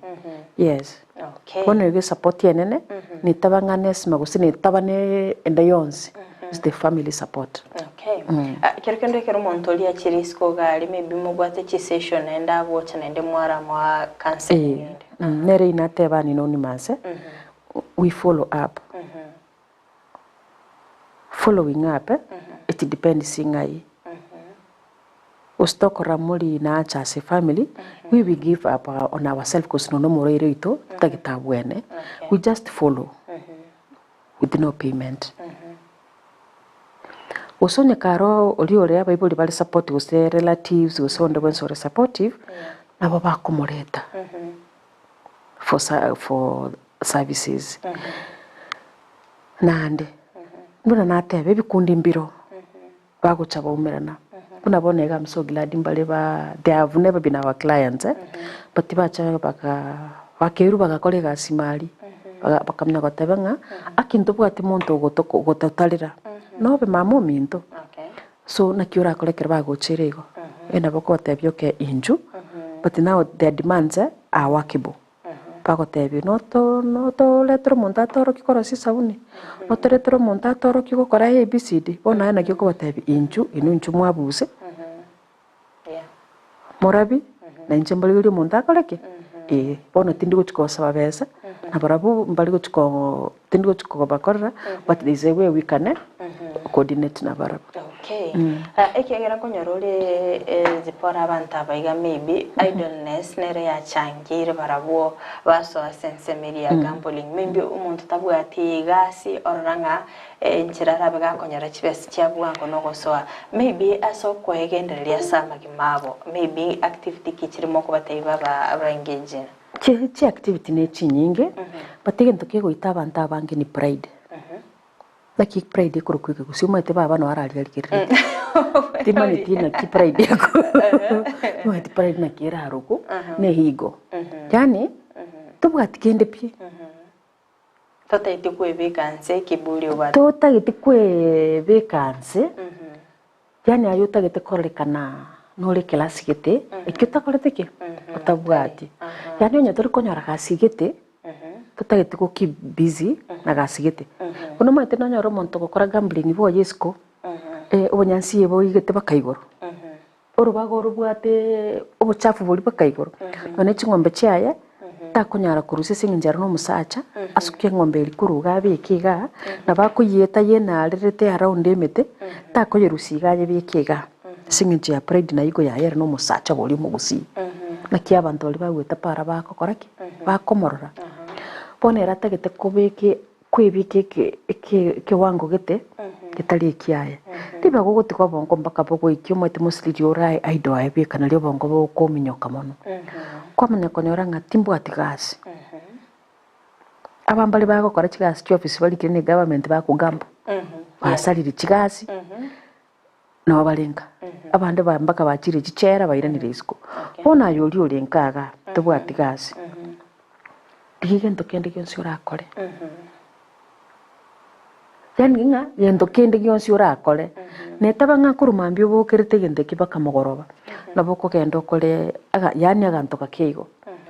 yes kono yege support yenene ni tabangane sima gusini tabane endayonsi is the family support kero kendo kero muntu uri akirisko gali maybe mubwate chi session enda watch na ende mwara mwa counseling nere inateba ni anonymous we follow up following up it depends singai Ustokora muri na acha as a family we will give up on ourselves because no morere ito tagitabwene we just follow with no payment usonya karo oli ole abaibuli bali support use relatives usonde wenso supportive nabo bakomoreta for services nande mbona natebe bikundi mbiro baguchaba umerana kuna bonega I'm so glad they have never been our clients but bacha bakeru bagakorega simali bakamnya gotebanga akintu bwati muntu gototalira no be mamo minto so nakiura kolekera bagocherego ena bokotebyo ke inju but now their demands are workable bagotebyo no to letro montatoro kikora sisabuni no to letro montatoro kikora ABCD bona na kiko batebyo inju inunju mwabuse morabi na nchembali uri montakoleke bona tindi guchikosa babesa na barabu mbali guchiko tindi guchiko bakora but there is a way we can coordinate na barabu ekegera konyorole zipora abantu abaiga maybe idleness nere ya changire barabu baso sensemeri ya gambling maybe umuntu tabwati gasi oranga nchirara bega konyora chibesi cyabwango no gosoa maybe aso kwegendereria sama gimabo maybe activity kichirimo kubataiba aba engage chi activity ne chinyinge batege ntoke goita abantu abange ni pride Laki pride kurukwike kusima ite baba no arali alikirire timani tina ki pride yako no ite pride na kira haruko ne higo yani tubwati kende pie tota ite kwe vacancy kibuli oba tota ite kwe vacancy yani ayuta gete korekana no le class gete ekita koreteke utabwati yani onye tori konyara kasigete tutagete ko keep busy na gasigete kuno mate no nyoro monto gukora gambling bo yesko obonyansi yebo igete bakaigoro orubagoro bwate obuchafu buli bakaigoro none chingombe chiaye takonyara kuruse singinjara no musacha asuke ngombe likuruga bekiga na bakuyeta yena arerete around emete takoyerusiga ye bekiga singinjia pride na igo ya yera no musacha boli mugusi na kia bantu bali bagweta para bakokoraki bakomorora ponera tagete kubeke kwibike ke wango gete kitali kiaye tiba gogote kwa bongo mpaka boko ikimo ite musili orai aido aibe kana lyo bongo bo ko minyoka mono kwa manya konyora ngatimbo atigasi abambali bako kora chigasi cyo office bali kine government bako gambo basaliri chigasi na wabalenga abande bambaka bachire chichera bairanire isko bona yoli olenkaga tubwa atigasi digento kende kyonsi urakore yani nga yendo kende kyonsi urakore netaba ngakuruma mbyo bokerete gende kibaka mogoroba naboko kendo kole aga yani aganto kakeigo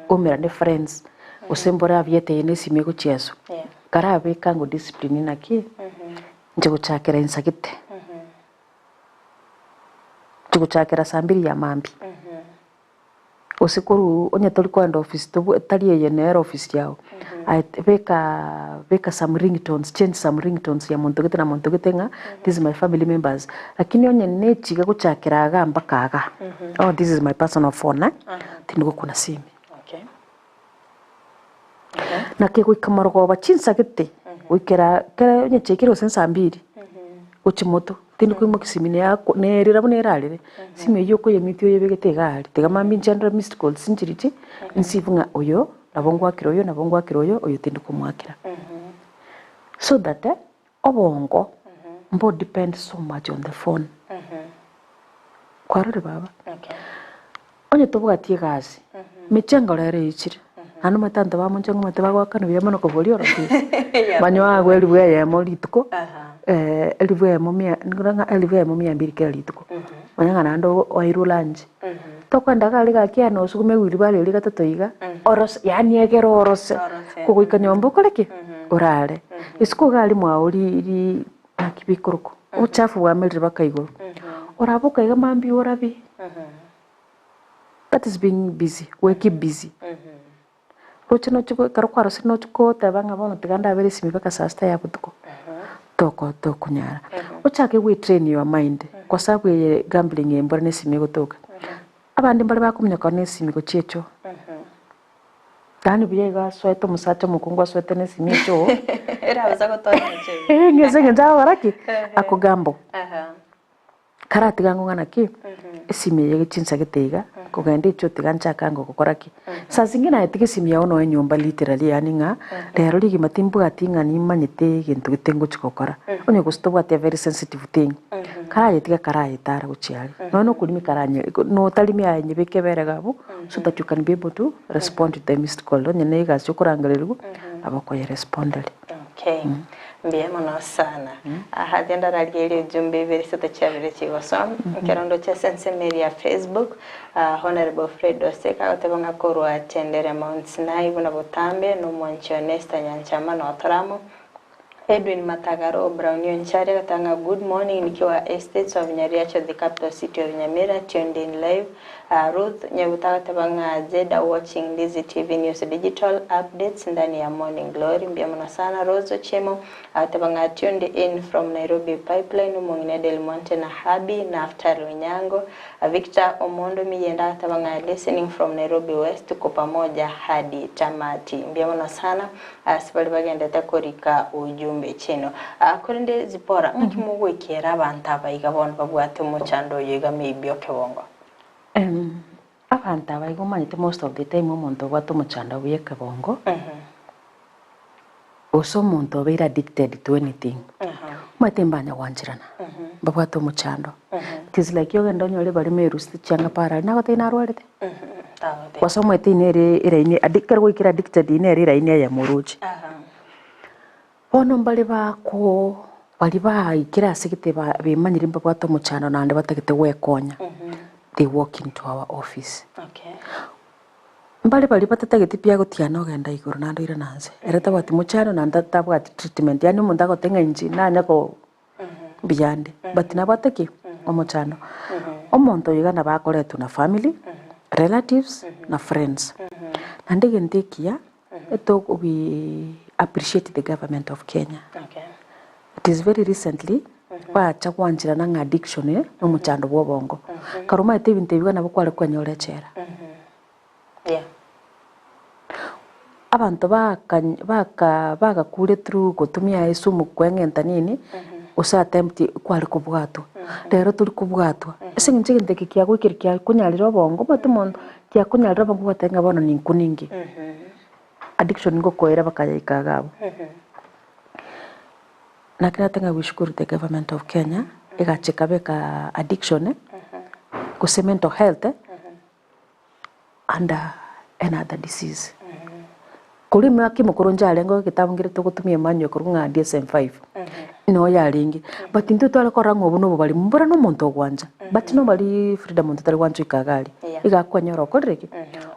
umera ne friends usembora avyete ene simego cheso karabe kango discipline naki nje guchakira insagite tuguchakira sambiri ya mambi usikuru onye tuli kwenda office tu tali yenera office yao beka some ringtones, change some ringtones ya muntu gite na muntu gitenga this is my family members, lakini onye nechiga guchakira agamba kaga oh this is my personal phone tindugo kuna simu na ke kuikamaro ba chinsa gite wikera kera onye chekiro sensa mbiri uchimoto tindi kwimo kisimine yako nerira bunerarire sime yoko yemityo yebegete gari tega mami general missed call sinjiriti nsivunga oyo nabongwa kiroyo nabongwa kiroyo oyo tindi kumwakira so that obongo mbo depend so much on the phone kwarore baba onye tobugatie gazi michengo rere ichire hano matanda ba munjengo mataba gwakano byamano ko boli oro banywa gweli bwe ya molituko elivwe ya momia nguranga elivwe ya momia mbiri kali tuko manyanga nando wairu lunch tokwenda kali gakia no sukume wili bale liga totoiga oros yani egero oros kuguika nyombo koleke orale isiko gali mwauri akibikuruko uchafu wa melri bakaigoro orabuka iga mambi orabi that is being busy we keep busy rochino chuko karokwaro sino chuko tabanga bono tiganda bere simi baka sasta ya butuko toko kunyara uchake we train your mind kwa sababu ye gambling embora nesimi gotoka abandi mbali bakumenya kwa nesimi go checho tani biye ga sweto musacha mukungwa sweto nesimi cho era bazago tonya che ngeze ngenza waraki ako gambo karati gango ngana ki esimi ye chinsa gitega kugende icho tigancha kango gukoraki saa zingine ayetike simi yao no nyumba literally yani nga rero ligi matimbu atinga ni manyete gintu gitengo chikokora onye gustoba ate very sensitive thing karaye tiga karaye tara guchiari no kulimi karanye no talimi anye bekebere gabo so that you can be able to respond to the missed call onye ne ga chukurangalirwa abako ye responded okay mbiyemo no sana ahadenda rageli jumbe bere sota chabere chigosom kerondo cha sense media Facebook honorable Fred Oseka otebanga korwa atendere Mount Sinai buna botambe no mwancho Nesta Nyanchama no Otoramo Edwin Matagaro Brownio Nchare katanga good morning nikiwa estates of Nyariacho the capital city of Nyamira tuned in live Ruth Nyabutaka tabanga Zeda watching Dizzy TV News digital updates ndani ya Morning Glory mbiyamana sana Rozo Chemo tabanga tuned in from Nairobi Pipeline Mungine Del Monte na Habi na After Lunyango Victor Omondo miyenda tabanga listening from Nairobi West tuko pamoja hadi tamati mbiyamana sana sibali bagenda takorika ujumbe chino kurinde zipora nkimugwe kera abantu abayiga bona babwate mu chando yiga maybe okebongo abantu abayiga manyite most of the time umuntu bwato mu chando buyeka bongo oso muntu obera addicted to anything matembanya wanjirana babwato mu chando it is like yogenda nyole bali merusti changa para na gotena rwalete kwa somo etinere iraine addicted gwikira addicted inere iraine ya muruji ono mbali bako bali baikira sigite bimanyire mbabwato mu chando nande batagite wekonya they walk into our office mbali bali batatagite pia gotiana ogenda iguru nando ira nanze ereta bati mu chando nanda tabwa treatment yani umuntu agotenga inji nanya ko biyande but nabataki mu chando omuntu yigana bakoretu na family relatives na friends nande gentekia eto we appreciate the government of Kenya. It is very recently bacha kwanjira na addiction no muchando bwobongo karuma ete binte bigana bakwale kwanyore chera abantu baka kure through kutumia isumu kwengenta nini usa attempt kwali kubwatwa rero turi kubwatwa esinje ngente kya gwikirikya kunyalira bongo batumondo kya kunyalira bongo batenga bono ninkuningi addiction ngo koera bakayika gabo nakira tenga wishukuru the government of Kenya igachika beka addiction ku mental health and another disease kuri mwaki mukuru njalengo kitabungire tugutumie manyo kurunga DSM-5 no yaringi but into twala korango buno bali mbura no muntu ogwanja but no bali freedom muntu tari wanchu ikagali igakwanyoro koreke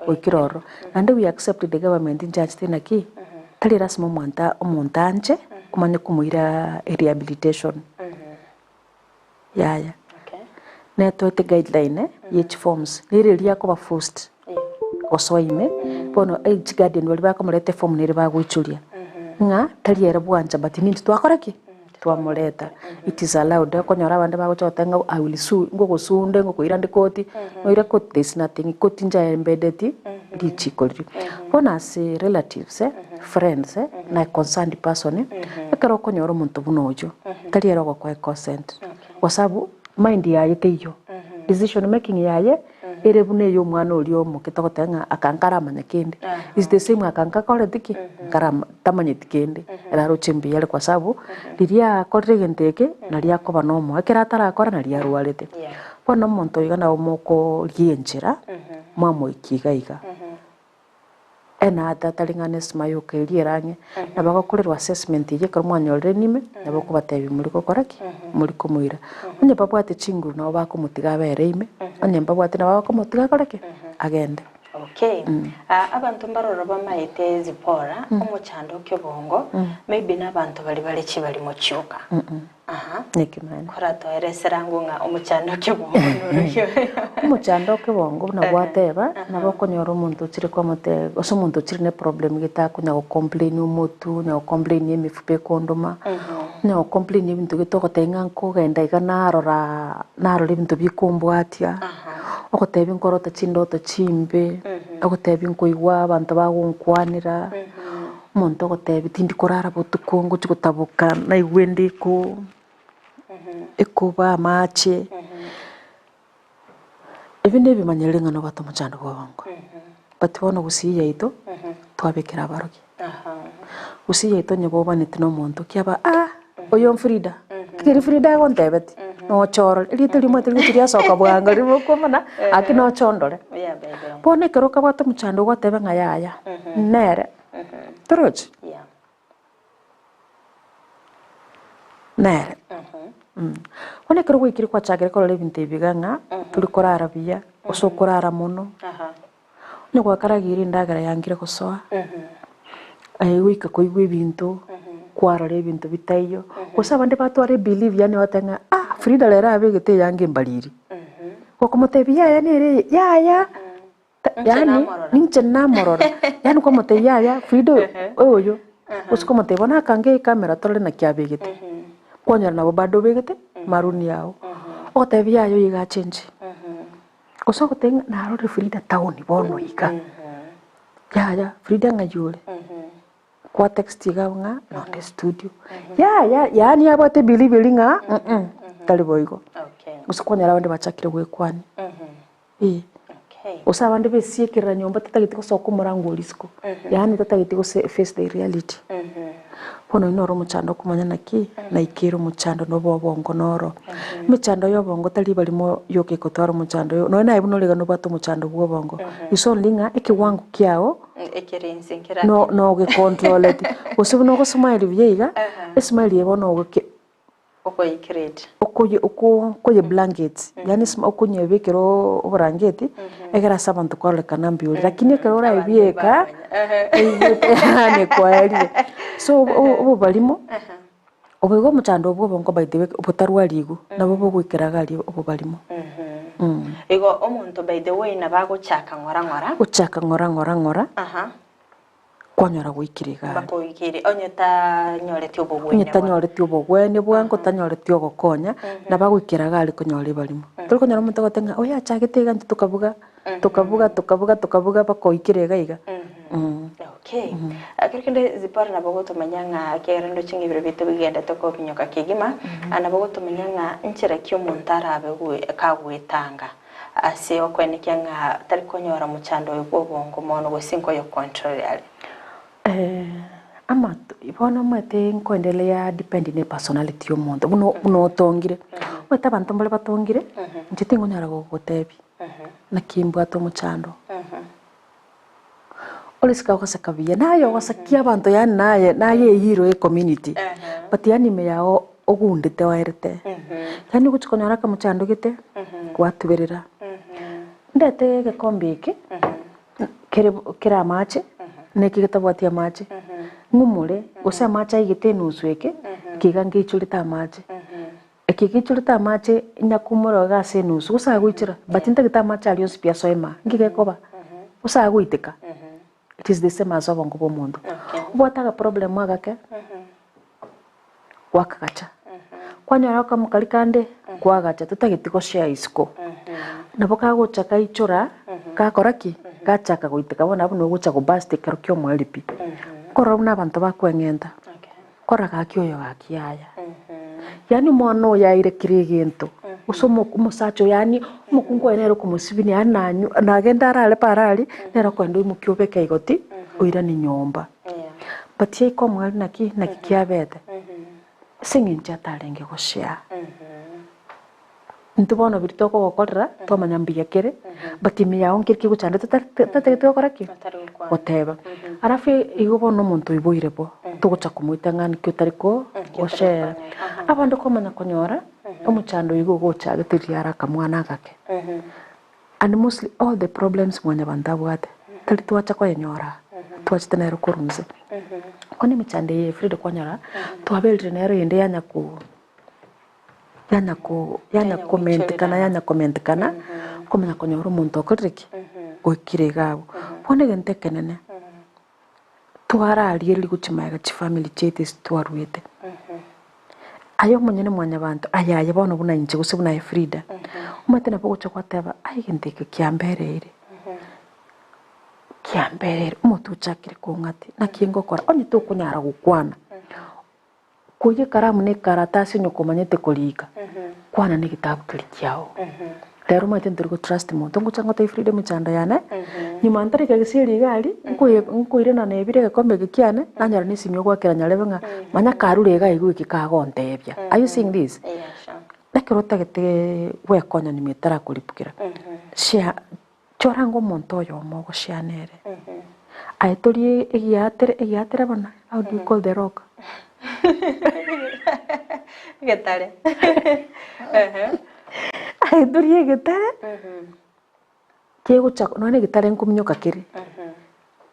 okiroro and we accept the government in charge tena ki tali rasmo mwanta omuntanje kumanya kumuira rehabilitation yaya neto te guideline each forms nire lia ko ba first gosoime bono age guardian bali bakomorete form nere bagwichuria nga tariera bwanja but nindi twakora ki twamureta it is allowed konyora abande bagochotenga I will sue ngo gosunde ngo koirande koti no ira court there is nothing koti nja embedded lichikoli bona as relatives friends na concerned person ekero konyora omuntu bunojo tariera gokwa consent wasabu mind yaye teyo decision making yaye ere bune yo mwana ori omo kitogotenga akankara manyakende is the same akanka kore tiki karama tamanyekende eraro chimbi yale kwa sababu liria korre genteke na ria koba nomo ekera tara akora na ria ruarete bono monto igana omoko rienjera mamo ikigaiga ena tatalingane smayo kelierange na bagakorerwa assessment ye ko mwanyore nime na bakubatebi muri kokoraki muri kumuira onye babwate chinguru na bakumutiga bereime onye babwate na bakumutiga korake agende okay abantu mbaroro bamaite zipora omuchando kyobongo maybe nabantu bali chibali mochuka nekimana korato ereserangu nga omuchando kyobongo noryo omuchando kyobongo na bwateba na bakonyora omuntu chiri kwa mote oso omuntu chiri ne problem gita kunya go complain omutu na complain emifupe kondoma na complain ebintu gitogotenga nko genda igana narora ebintu bikombwatia okoteba inkorota chindoto chimbe okoteba inkoigwa abantu bagonkwanira omuntu okoteba tindi korara botukongo chigutabuka na igwendiko ekuba mache ebinde bimanyere ngano bato muchando bwabongo batibona gusiya ito twabekera abaroki gusiya ito nyebo banete no muntu kyaba oyo Frida kiri Frida gontebeti no choro lite limo tiri soka bwanga limo komana akino chondore pone kero ka bato muchando gotebe ngayaya nere troch nere one kero gwikiri kwa chagere ko lebinte biganga turi korara biya oso korara muno ne kwa karagiri ndagara yangire kosoa wika koigwe ibintu kwarore ibintu bitayo kosa bande batware believe yani watanga Frida lera abegete yange mbaliri koko motebia yani ere yaya yani ninche namorora yani ko moteyaya Frida oyo usko motebona kange kamera tole na kyabegete konya na bado begete maruni yao otebia yo yiga change koso gotenga na ro Frida town bono ika ya Frida ngajule kwa text iganga no the studio yani abote believe nga taliboigo usikwanya abandi bachakire gwekwani usaba abandi besiekera nyomba tatagiti gusoko murango risiko yani tatagiti go face the reality pono inoro muchando kumanya naki na ikero muchando no bobongo noro muchando yo bongo tali balimo yoke kotwara muchando yo no na ibuno lega no bato muchando bobongo iso linga ekiwangu kyao ekerinsinkira no ge control it usibu no go smile biyiga smile yebono go okoyikirete okoye blankets yani okonye bekero obrangeti egera sabantu kolekana mbio lakini ekero ra ebieka ne kwali so obo balimo obego muchando obwo bongo baide obutarwaligo nabo bogwikiraga ali obo balimo ego omuntu by the way na bagochaka ngora kwanyora gwikiriga bako ikiri onyeta nyoreti obogwene bwango tanyoreti ogokonya na bagwikiraga ali konyora balimo turi konyora omuntu gotenga oya chagete gantu tukabuga bako ikirega iga okay akirikende zipara na bogo tumanyanga kerendo chingibiro bitu bigenda toko binyoka kigima ana bogo tumanyanga nchira kyo muntara abegwe kagwetanga ase okwenekia nga tari konyora muchando y'obongo mono gosinko yo control yale ama ibona mwete nkoendelea depend ne personality y'omuntu buno tongire mwete abantu mbale batongire njite ngonyara gogotebi na kimbwa to muchando olisika okasakabia nayo wasakia abantu yani naye hero e community but yani me yao ogundite wairete yani guchikonyara ka muchando gite kwatuberera ndete gekombike kera mache nekigetabwatia mache ngumure ose mache igite nusweke kigange ichurita mache ekigichurita mache nyakumuro gase nusu usagwichira batinta gita mache aliyo spia soema ngigekoba usa guitika it is the same as obongo bomundu ubwataga problem agake wakagacha kwanyara kamukali kande kwagacha tutagitiko share isiko nabo kagocha kaichura gakoraki gachaka guitika bona abo no gucha kubasti karukyo mwalipi korona abantu bakwengenda kora gakyoyo gakiaya yani mono yaire kirigintu usomo kumusacho yani mukungu enero kumusibini ananyu nagenda arale parali nero kwendo mukyobeka igoti oira ni nyomba but ye ko mwali naki kiabete singinja talenge goshia ntubona bitoko gokorera tomanyambia kere but imiya onkirki guchande tategete gokoraki goteba arafu igobona omuntu iboirebo tugucha kumwita ngani kyotariko goshera abandu komanya konyora omuchando igo gocha getiria kamwana gake and mostly all the problems mwanya bandabwate tali tuacha kwa nyora tuacha nero kurunze kone michande ye frida kwanyara tuabelre nero yende yanya comment kana komenya konyora omuntu okoriki okirega kone gente kenene twara ali guchimaga chi family chete twarwete ayo munyene mwanya bantu ayaye bono buna inche gusibuna e frida umatena pogo chokwateba ayigindike kiamberere umutu chakire kungati nakingo kora onye to kunyara gukwana kuye karamu ne karatasi nyoko manyete kolika kwana ne kitabu kilikyao lero mate ndirigo trust muntu nguchanga to frida muchanda yana nyuma ntari kagisiri gali nkuire na nebire gakombe gikiane nanyara nisimyo gwakira nyarebenga manya karurega igwiki kagontebya are you seeing this nakirota gete wekonya ni metara kulipukira cia chorango monto yo mogo cianere aitori egiatere bana how do you call the rock getare aitori getare kego chako none getare nkumnyoka kiri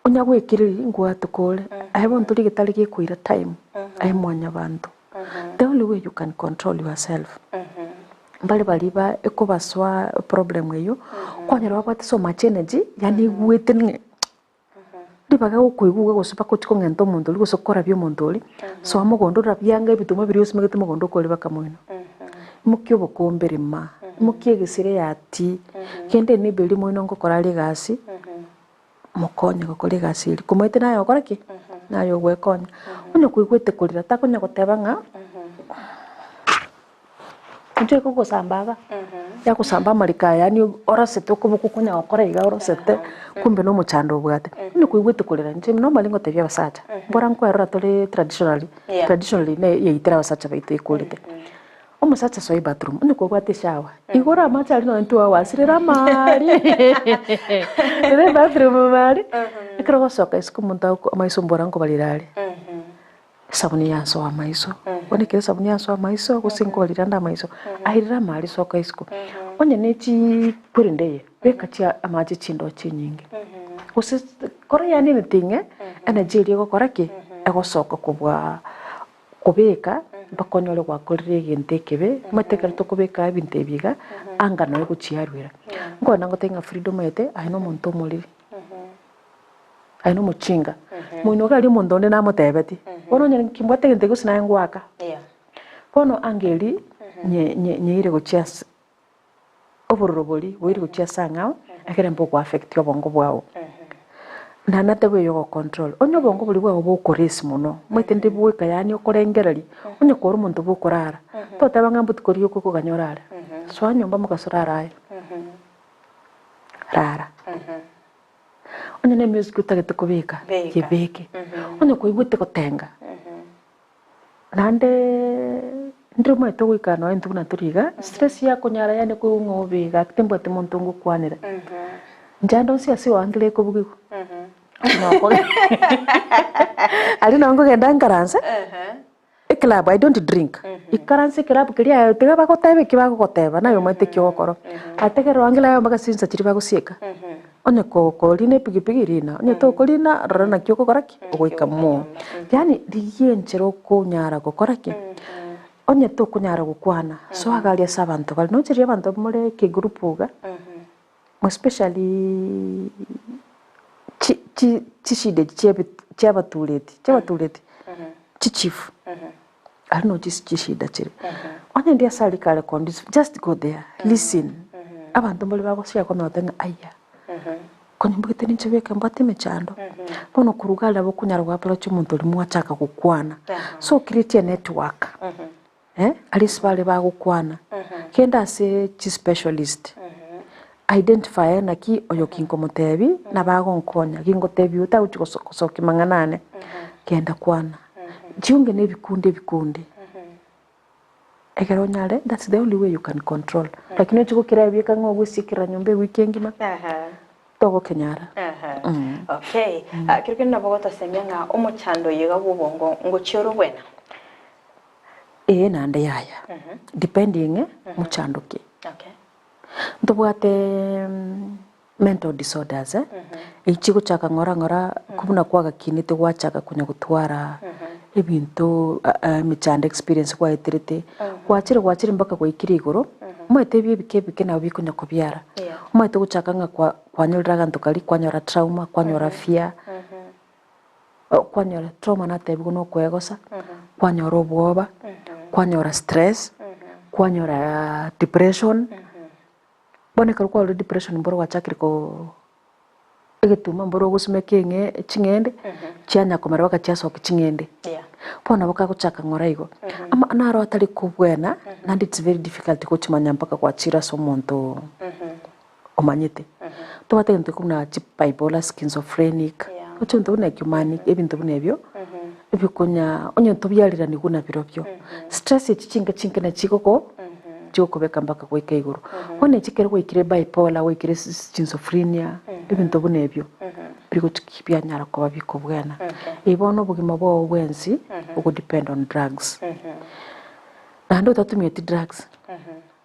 onya gwikiriri ngwatukore aibo nturi getare gikuira time ai mwanya bantu the only way you can control yourself bali ba ekobaswa problem eyo kwanyara wabate so much energy yani gwetene dibaga okuiguga gosopa kuchiko ngento muntu liko sokora byo muntu oli so amogondora byanga bituma biri osime gituma gondo ko liba kamoino mukyo bokombere ma mukye gisire yati kende ne beli moino ngokora legasi mukonye gokora legasi iri kumwete nayo okora ki nayo gwekonya onye kuigwete kulira takonya gotebanga nje kuko sambaga ya kusamba marika yani orasete ko bukukunya okora iga orasete kumbe no muchando bwate ni kuigwete kulira nje no malingo tebya basacha bora nkwera tole traditionally ne yeitira basacha baite ikulite omusacha so bathroom ni ko bwate shawa igora macha ali no ntu wasirira mari ere bathroom mari ikro soka isku munta amaiso mbora ngo balirale sabuni yanso wa maiso one kire sabuni yanso wa maiso gusinko liranda maiso ahirira mali soka isiko onye nechi kurindeye bekacha amaji chindo chinyingi usi kore yani nitinge energy iri gukora ki egosoka kubwa kubeka bakonyole kwa kurire gentekebe matekara to kubeka binte biga angano yo kuchiarwira ngona ngotenga freedom ete aino muntu muliri aino muchinga muino gali muntu onde namotebeti bono nyene kimbwate gente gusina ngwaka bono angeli nye ire gochias oborobori wiri gochias anga akere mpoko affect obongo bwao na natebe yo control onyo bongo buli bwao bokoresi muno mwete ndi bweka yani okorengerari onyo ko rumuntu bokorara to tabanga mbuti koriyo ko ganyorara so anyomba mukasorara rara onye ne music utagete kubika kibeke onye ko igute kotenga nande ndiro mweto gwikana entu na turiga stress ya kunyara yani ko ngobiga tembo te muntu ngukwanira njando si asi wandile ko bugiku no ko ali nango genda ngaranse club I don't drink ikaranse club kiria tega bakotebe kibagoteba nayo mwete kyokoro ategero angela yo magasinza chiri bagusika onye ko line pigipigi rina onye to ko lina rana kyoko koraki ogoika mo yani riyenchero ko nyara ko koraki onye to kunyara gukwana so agalia sabantu bali no chiri abantu muri ke grupuga especially chishide chabatuleti chichief alino chishida chiri onye ndia sali kale kondis just go there listen abantu mbali bako sia kwa mwatenga aya kwenye mbugite ninchebeka mbate mechando bono kurugala bo kunyarwa pala chumuntu limu achaka kukwana so create a network alisibale bagukwana kenda se chi specialist identify na ki oyo kinko mutebi na bago nkonya kingo tebi uta uchikosoki manganane kenda kwana jiunge ne bikundi egero nyale that's the only way you can control lakini chiko kirabye kango gusikira nyombe weekend ma togo kenyara okay kirikini nabogota semyanga omuchando yega bubongo ngo chiro bwena nande yaya depending muchando ke okay ndobwate mental disorders ichiko chaka ngora kubuna kwaga kinite gwachaka kunya gutwara ebintu michanda experience kwa etirite gwachire mpaka kwa ikiri iguru mwete bike na bikunya kubyara mwete guchaka nga kwanyurira ntukali kwanyora trauma kwanyora fear kwanyora trauma na tebi no kwegosa kwanyora obwoba kwanyora stress kwanyora depression boneka kwa depression mboro wachakiri ko egetuma mboro gusumekenge chingende cyanya komera bakachaso kichingende pona boka guchaka ngora igo ama naro atari kubwena and it's very difficult kuchimanya mpaka kwa chira so muntu omanyete to batente kuna bipolar schizophrenic uchunto na humanic ebintu bunebyo ebikunya onyo tobyalira ni kuna birobyo stress chinga na chikoko kubeka mpaka kwa iguru one chikere kwa ikire bipolar we ikire schizophrenia ebintu bunebyo biko chikipya nyara kwa biko bwana ibono bugima bwo bwenzi uko depend on drugs ando tatumye drugs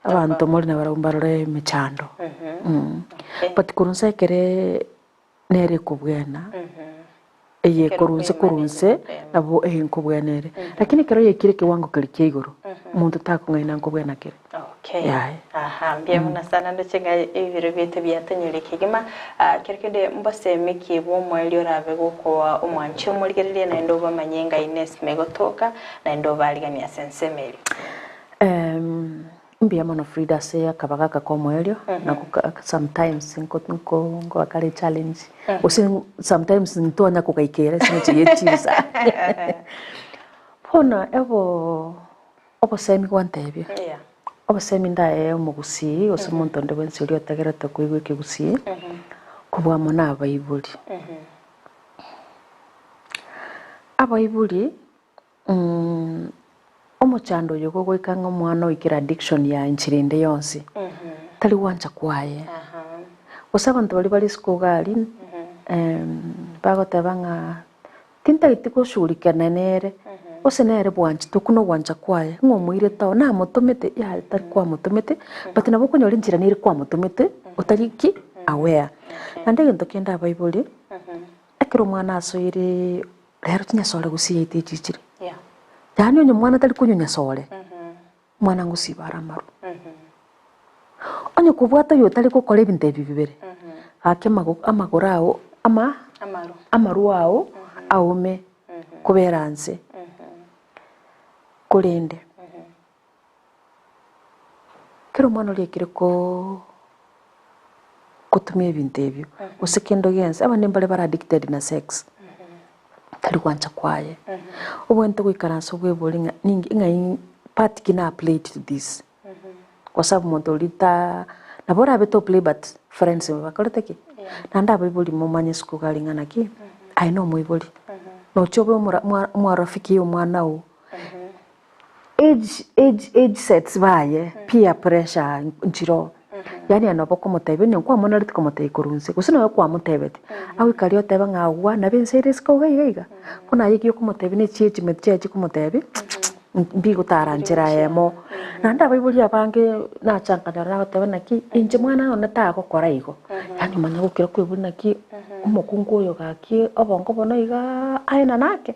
abantu muri na barumbarore mechando but kurunse kere nere kubwana eye kurunse abo kubwanere lakini kero yekire kiwango kali iguru umuntu takungaina ngobwana kere okay mbia muna sana ndochenga ibiro byete byatanyure kigima kirikende mbose miki bo mwelio rabe gukwa umwanchi umurigerere na ndoba manyenga Ines megotoka na ndoba aligania sensemeli mbia mona Frida se akabaga kwa mwelio na sometimes nko akali challenge usi sometimes ntonya kukaikera sinchi yechisa pona obo semi kwantebyo obasemi ndaye omugusi osumuntu ndebe nsiri otagerata kuigwe kigusi kubwa mona abayibuli omuchando yogo goikanga omwana oikira addiction ya nchirinde yonsi tali wancha kwaye osabantu bali skogali bagotabanga tinta itiko shurikana nere osenere bwanchi tukuno wancha kwaye ngomuire tawo na mutumete ya tari kwa mutumete but nabo kunyora injira niri kwa mutumete utariki aware nande gento kenda Bible akiro mwana asoire rero tinyasole gusiye itichiri yani onyo mwana tari kunyonya sole mwana ngusibara maru onyo kubwata yo tari gukora ibintu bibibere ake amagorao amaru ao aume kuberanze kulinde kero mwana lekire ko kutumia ibintu ebyo usekendo gense abane mbale bara addicted na sex tari kwancha kwaye ubwente kwikaranso bwebolinga ningi ngai part kina play to this kwa sababu muntu lita nabora beto play but friends bakoloteki nanda bibuli mumanye siku galingana ki I know mwibuli no chobe mwa rafiki yo mwana u age sets baye peer pressure njiro yani anaboko mutebe ni kwa mona ritiko mutebe kurunse kusino kwa mutebete awi kaliyo teba ngawa na bensere siko gaiga kuna yiki ko mutebe ni chichi metche ko mutebe mbi gutaranjira yemo nanda bibuli abange na chankana na tebe naki inje mwana ona ta ko koraigo yani manya gukira kwibuli naki umukungu yo gaki obongo bono iga aina nake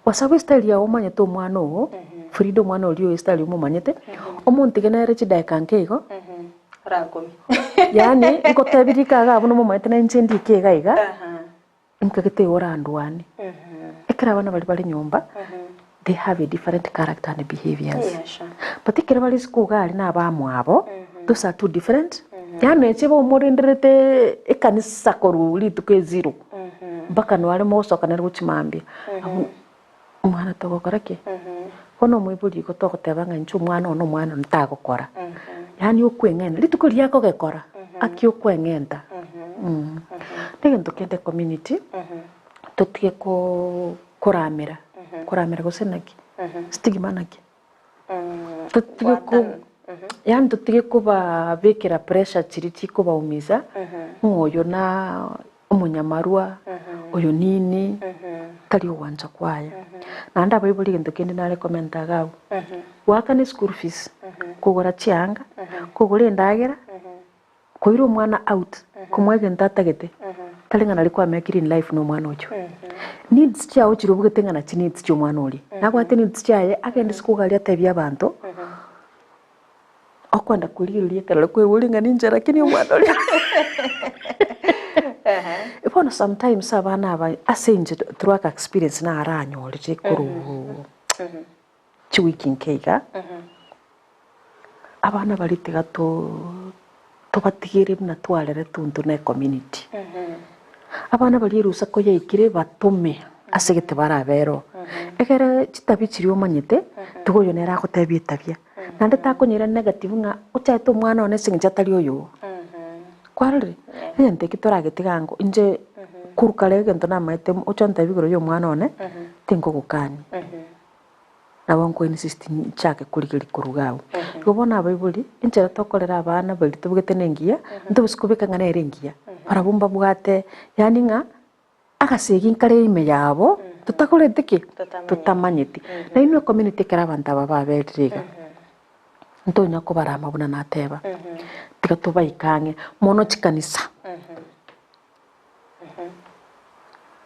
wasabu style ya omanye to mwana o freedom mwana oliyo style umumanyete omuntu genere chidaikankeego rangomi yani ngotebirika ga buno mumanyete na inchendi kega iga imkagite ora anduani ekera bana bali nyumba they have a different character and behaviors. Yeah, sure. But ikera bali skugali na abamwabo those are two different. Yani chebo murinderete ekanisa koruli tukeziro mpaka nwale mosoka na guchimambia umwana togokora ki kono mwiburi ko togotebanga nchu umwana ono mwana ntagokora yani okwengena litukuri yako gekora aki okwengenda tegento kende community tutige ko kuramira gusenaki stigma naki tutige ko yani tutige kuba bekera pressure chiriti kuba umiza ngoyo na umunyamarua oyo nini tali uwanja kwaya na anda bayibuli gento kende na recommend agawo wakane school fees kugora chianga kugora ndagera koiro mwana out kumwege ntatagete talingana liko amekiri in life no mwana ocho needs chao chirubuge tengana chi needs cho mwana oli nakwate needs chaye agende skugali atebya abantu okwanda kuliriye kala kwe wulinga ninja lakini mwana oli Ipono sometimes abana aba asenje through experience na aranyo lije kuru chiwiking kega abana balitiga to batigire na twalere tuntu na community abana bali rusa ko yekire batume asegete barabero egere chitabi chiri omanyete tugoyo nera gotebia tabia nande takonyera negative nga uchaito mwana one sinja tali oyo kwarire yente kitoragetigango inje kurukale gento na maite uchonta bigoro yo mwana one tingo gukani na wanko insisting chake kuligiri kurugawo gobona abayibuli injera tokolera abana bali tubugete nengia ndubusukubika ngana erengia barabumba bwate yani nga agasegi nkare ime yabo tutakorete ki tutamanyiti na ino community kera abantu baba betriga ntonya ko barama buna nateba tikatuba ikange mono chikanisa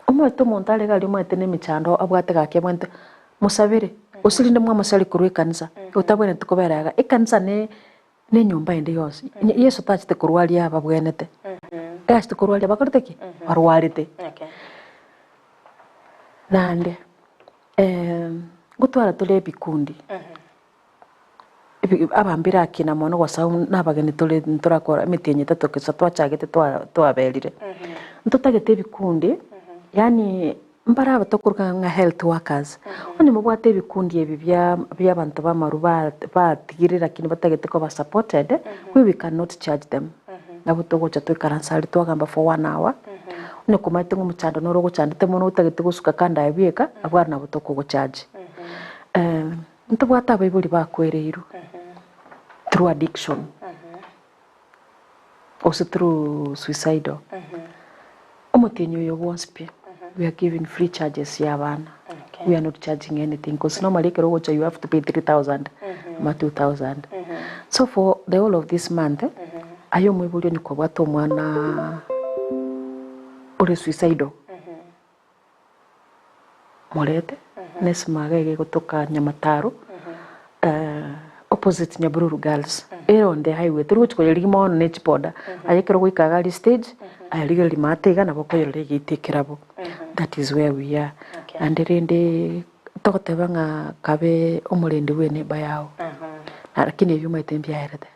omoto montale gali mwete ne michando abwate gake mwente musabire usirinde mwa masali kuru ikanisa utabwene tukoberaga ikanisa ne nyumba ende yose yesu tachite kurwali aba bwenete gashite kurwali abakorete ki barwalite nande gutwara tole bikundi abambira akina mono gwasa nabageni tole nturakora mitenye tatokesa twachagete twabelire ntutagete bikundi yani mbara abatokuruka nga health workers oni mubwate bikundi ebi bya abantu bamaru batigirira kini batagete ko ba supported we cannot charge them nabutogocha twikaransa twagamba for 1 hour ne kumaite ngumuchando no rogochande mono utagete gusuka kanda ebieka abwana nabutoko go charge ntubwata bayibuli bakwereiru through addiction also through suicidal omotenyo yo wonspe we are giving free charges ya bana we are not charging anything because normally you have to pay 3,000 ma 2,000 so for the whole of this month ayo mwibulio ni kwa watu mwana ule suicidal molete nesmagege kutoka Nyamataro opposite Nyabururu Girls on the highway through ko yelimo on nechipoda ayekero gwikagali stage ayaliga limatega na boko yele gitikirabo that is where we are and rende tokotebanga kabe omulende wene bayao lakini ebyuma itembya herede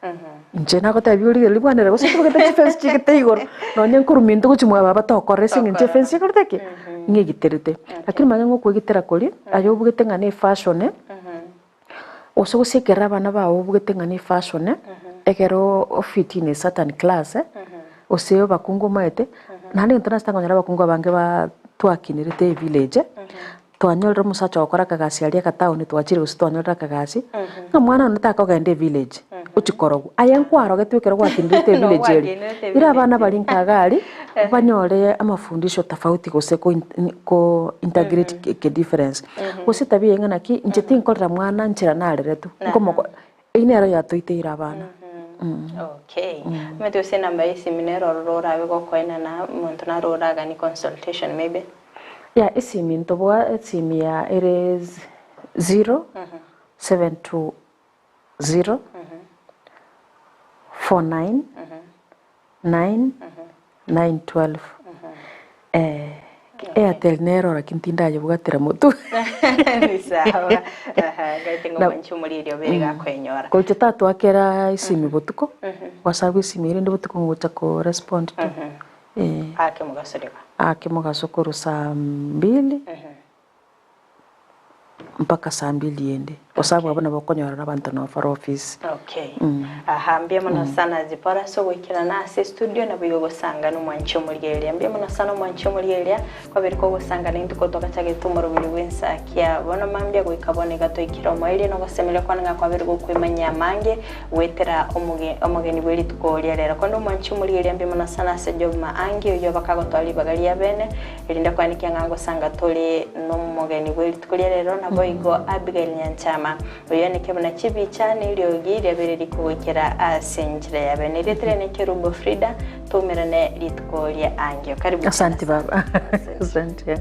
nje nako tabyuri libwanera gusitugete defense chikete igoro nonye nkurumindu guchimwa baba tokorese nge defense chikorteke ngegiterete lakini mango kwegitera koli ayo bugete ngane fashion oso gusekera abana bawo bugete ngane fashion egero ofitine certain class oseo bakungu maete nani international bakungu abange ba twakinirite village twanyolera musacha okora kagasi ali akatauni twachire usitonyolera kagasi nga mwana nataka kugende village uchikorogu ayankwaro getwekera gwakinirite village eli ira abana bali nkagali banyole amafundisho tofauti gose ko integrate ke difference usitabiye ngana ki njeti nkorera mwana nchira naleretu ngomo inero yatoiteira abana okay mete usena mbaye seminaro rora bego koina na muntu na rora gani consultation maybe yeah isimi ntobwa isimi ya it is 0720 49 9 912 Airtel nero lakini tindaje bugatira mutu ni sawa gaitengo mwancho muri rio bega kwenyora ko tatu akera isimi butuko wasabu isimi rinde butuko ngucha ko respond to ake mugasokoro saa 2 mpaka saa 2 yende osabu abana bakonyora nabantu no for office mbia mwana sana zipora so wikira nase studio na bigo gusanga no mwancho muri area mbia mwana sana mwancho muri area kwa biriko gusanga ni ndiko toka chage tumoro biri wensa kia bona mambia gwikabone gato ikira omaire no gasemera kwana kwa biriko kwimanya mange wetera omugeni bwiri tukoria rero kondo mwancho muri area mbia mwana sana se job maangi uyo bakagotwali bagalia bene irinda kwanikia ngango sanga tole no mugeni bwiri tukoria rero na boigo Abigail Nyanchama uyo ni kebona chibi cyane iriyo gire bereri kuwekera asenjira ya bene letre ne Kerubo Frida tumerane litkoria angyo karibu asante baba asante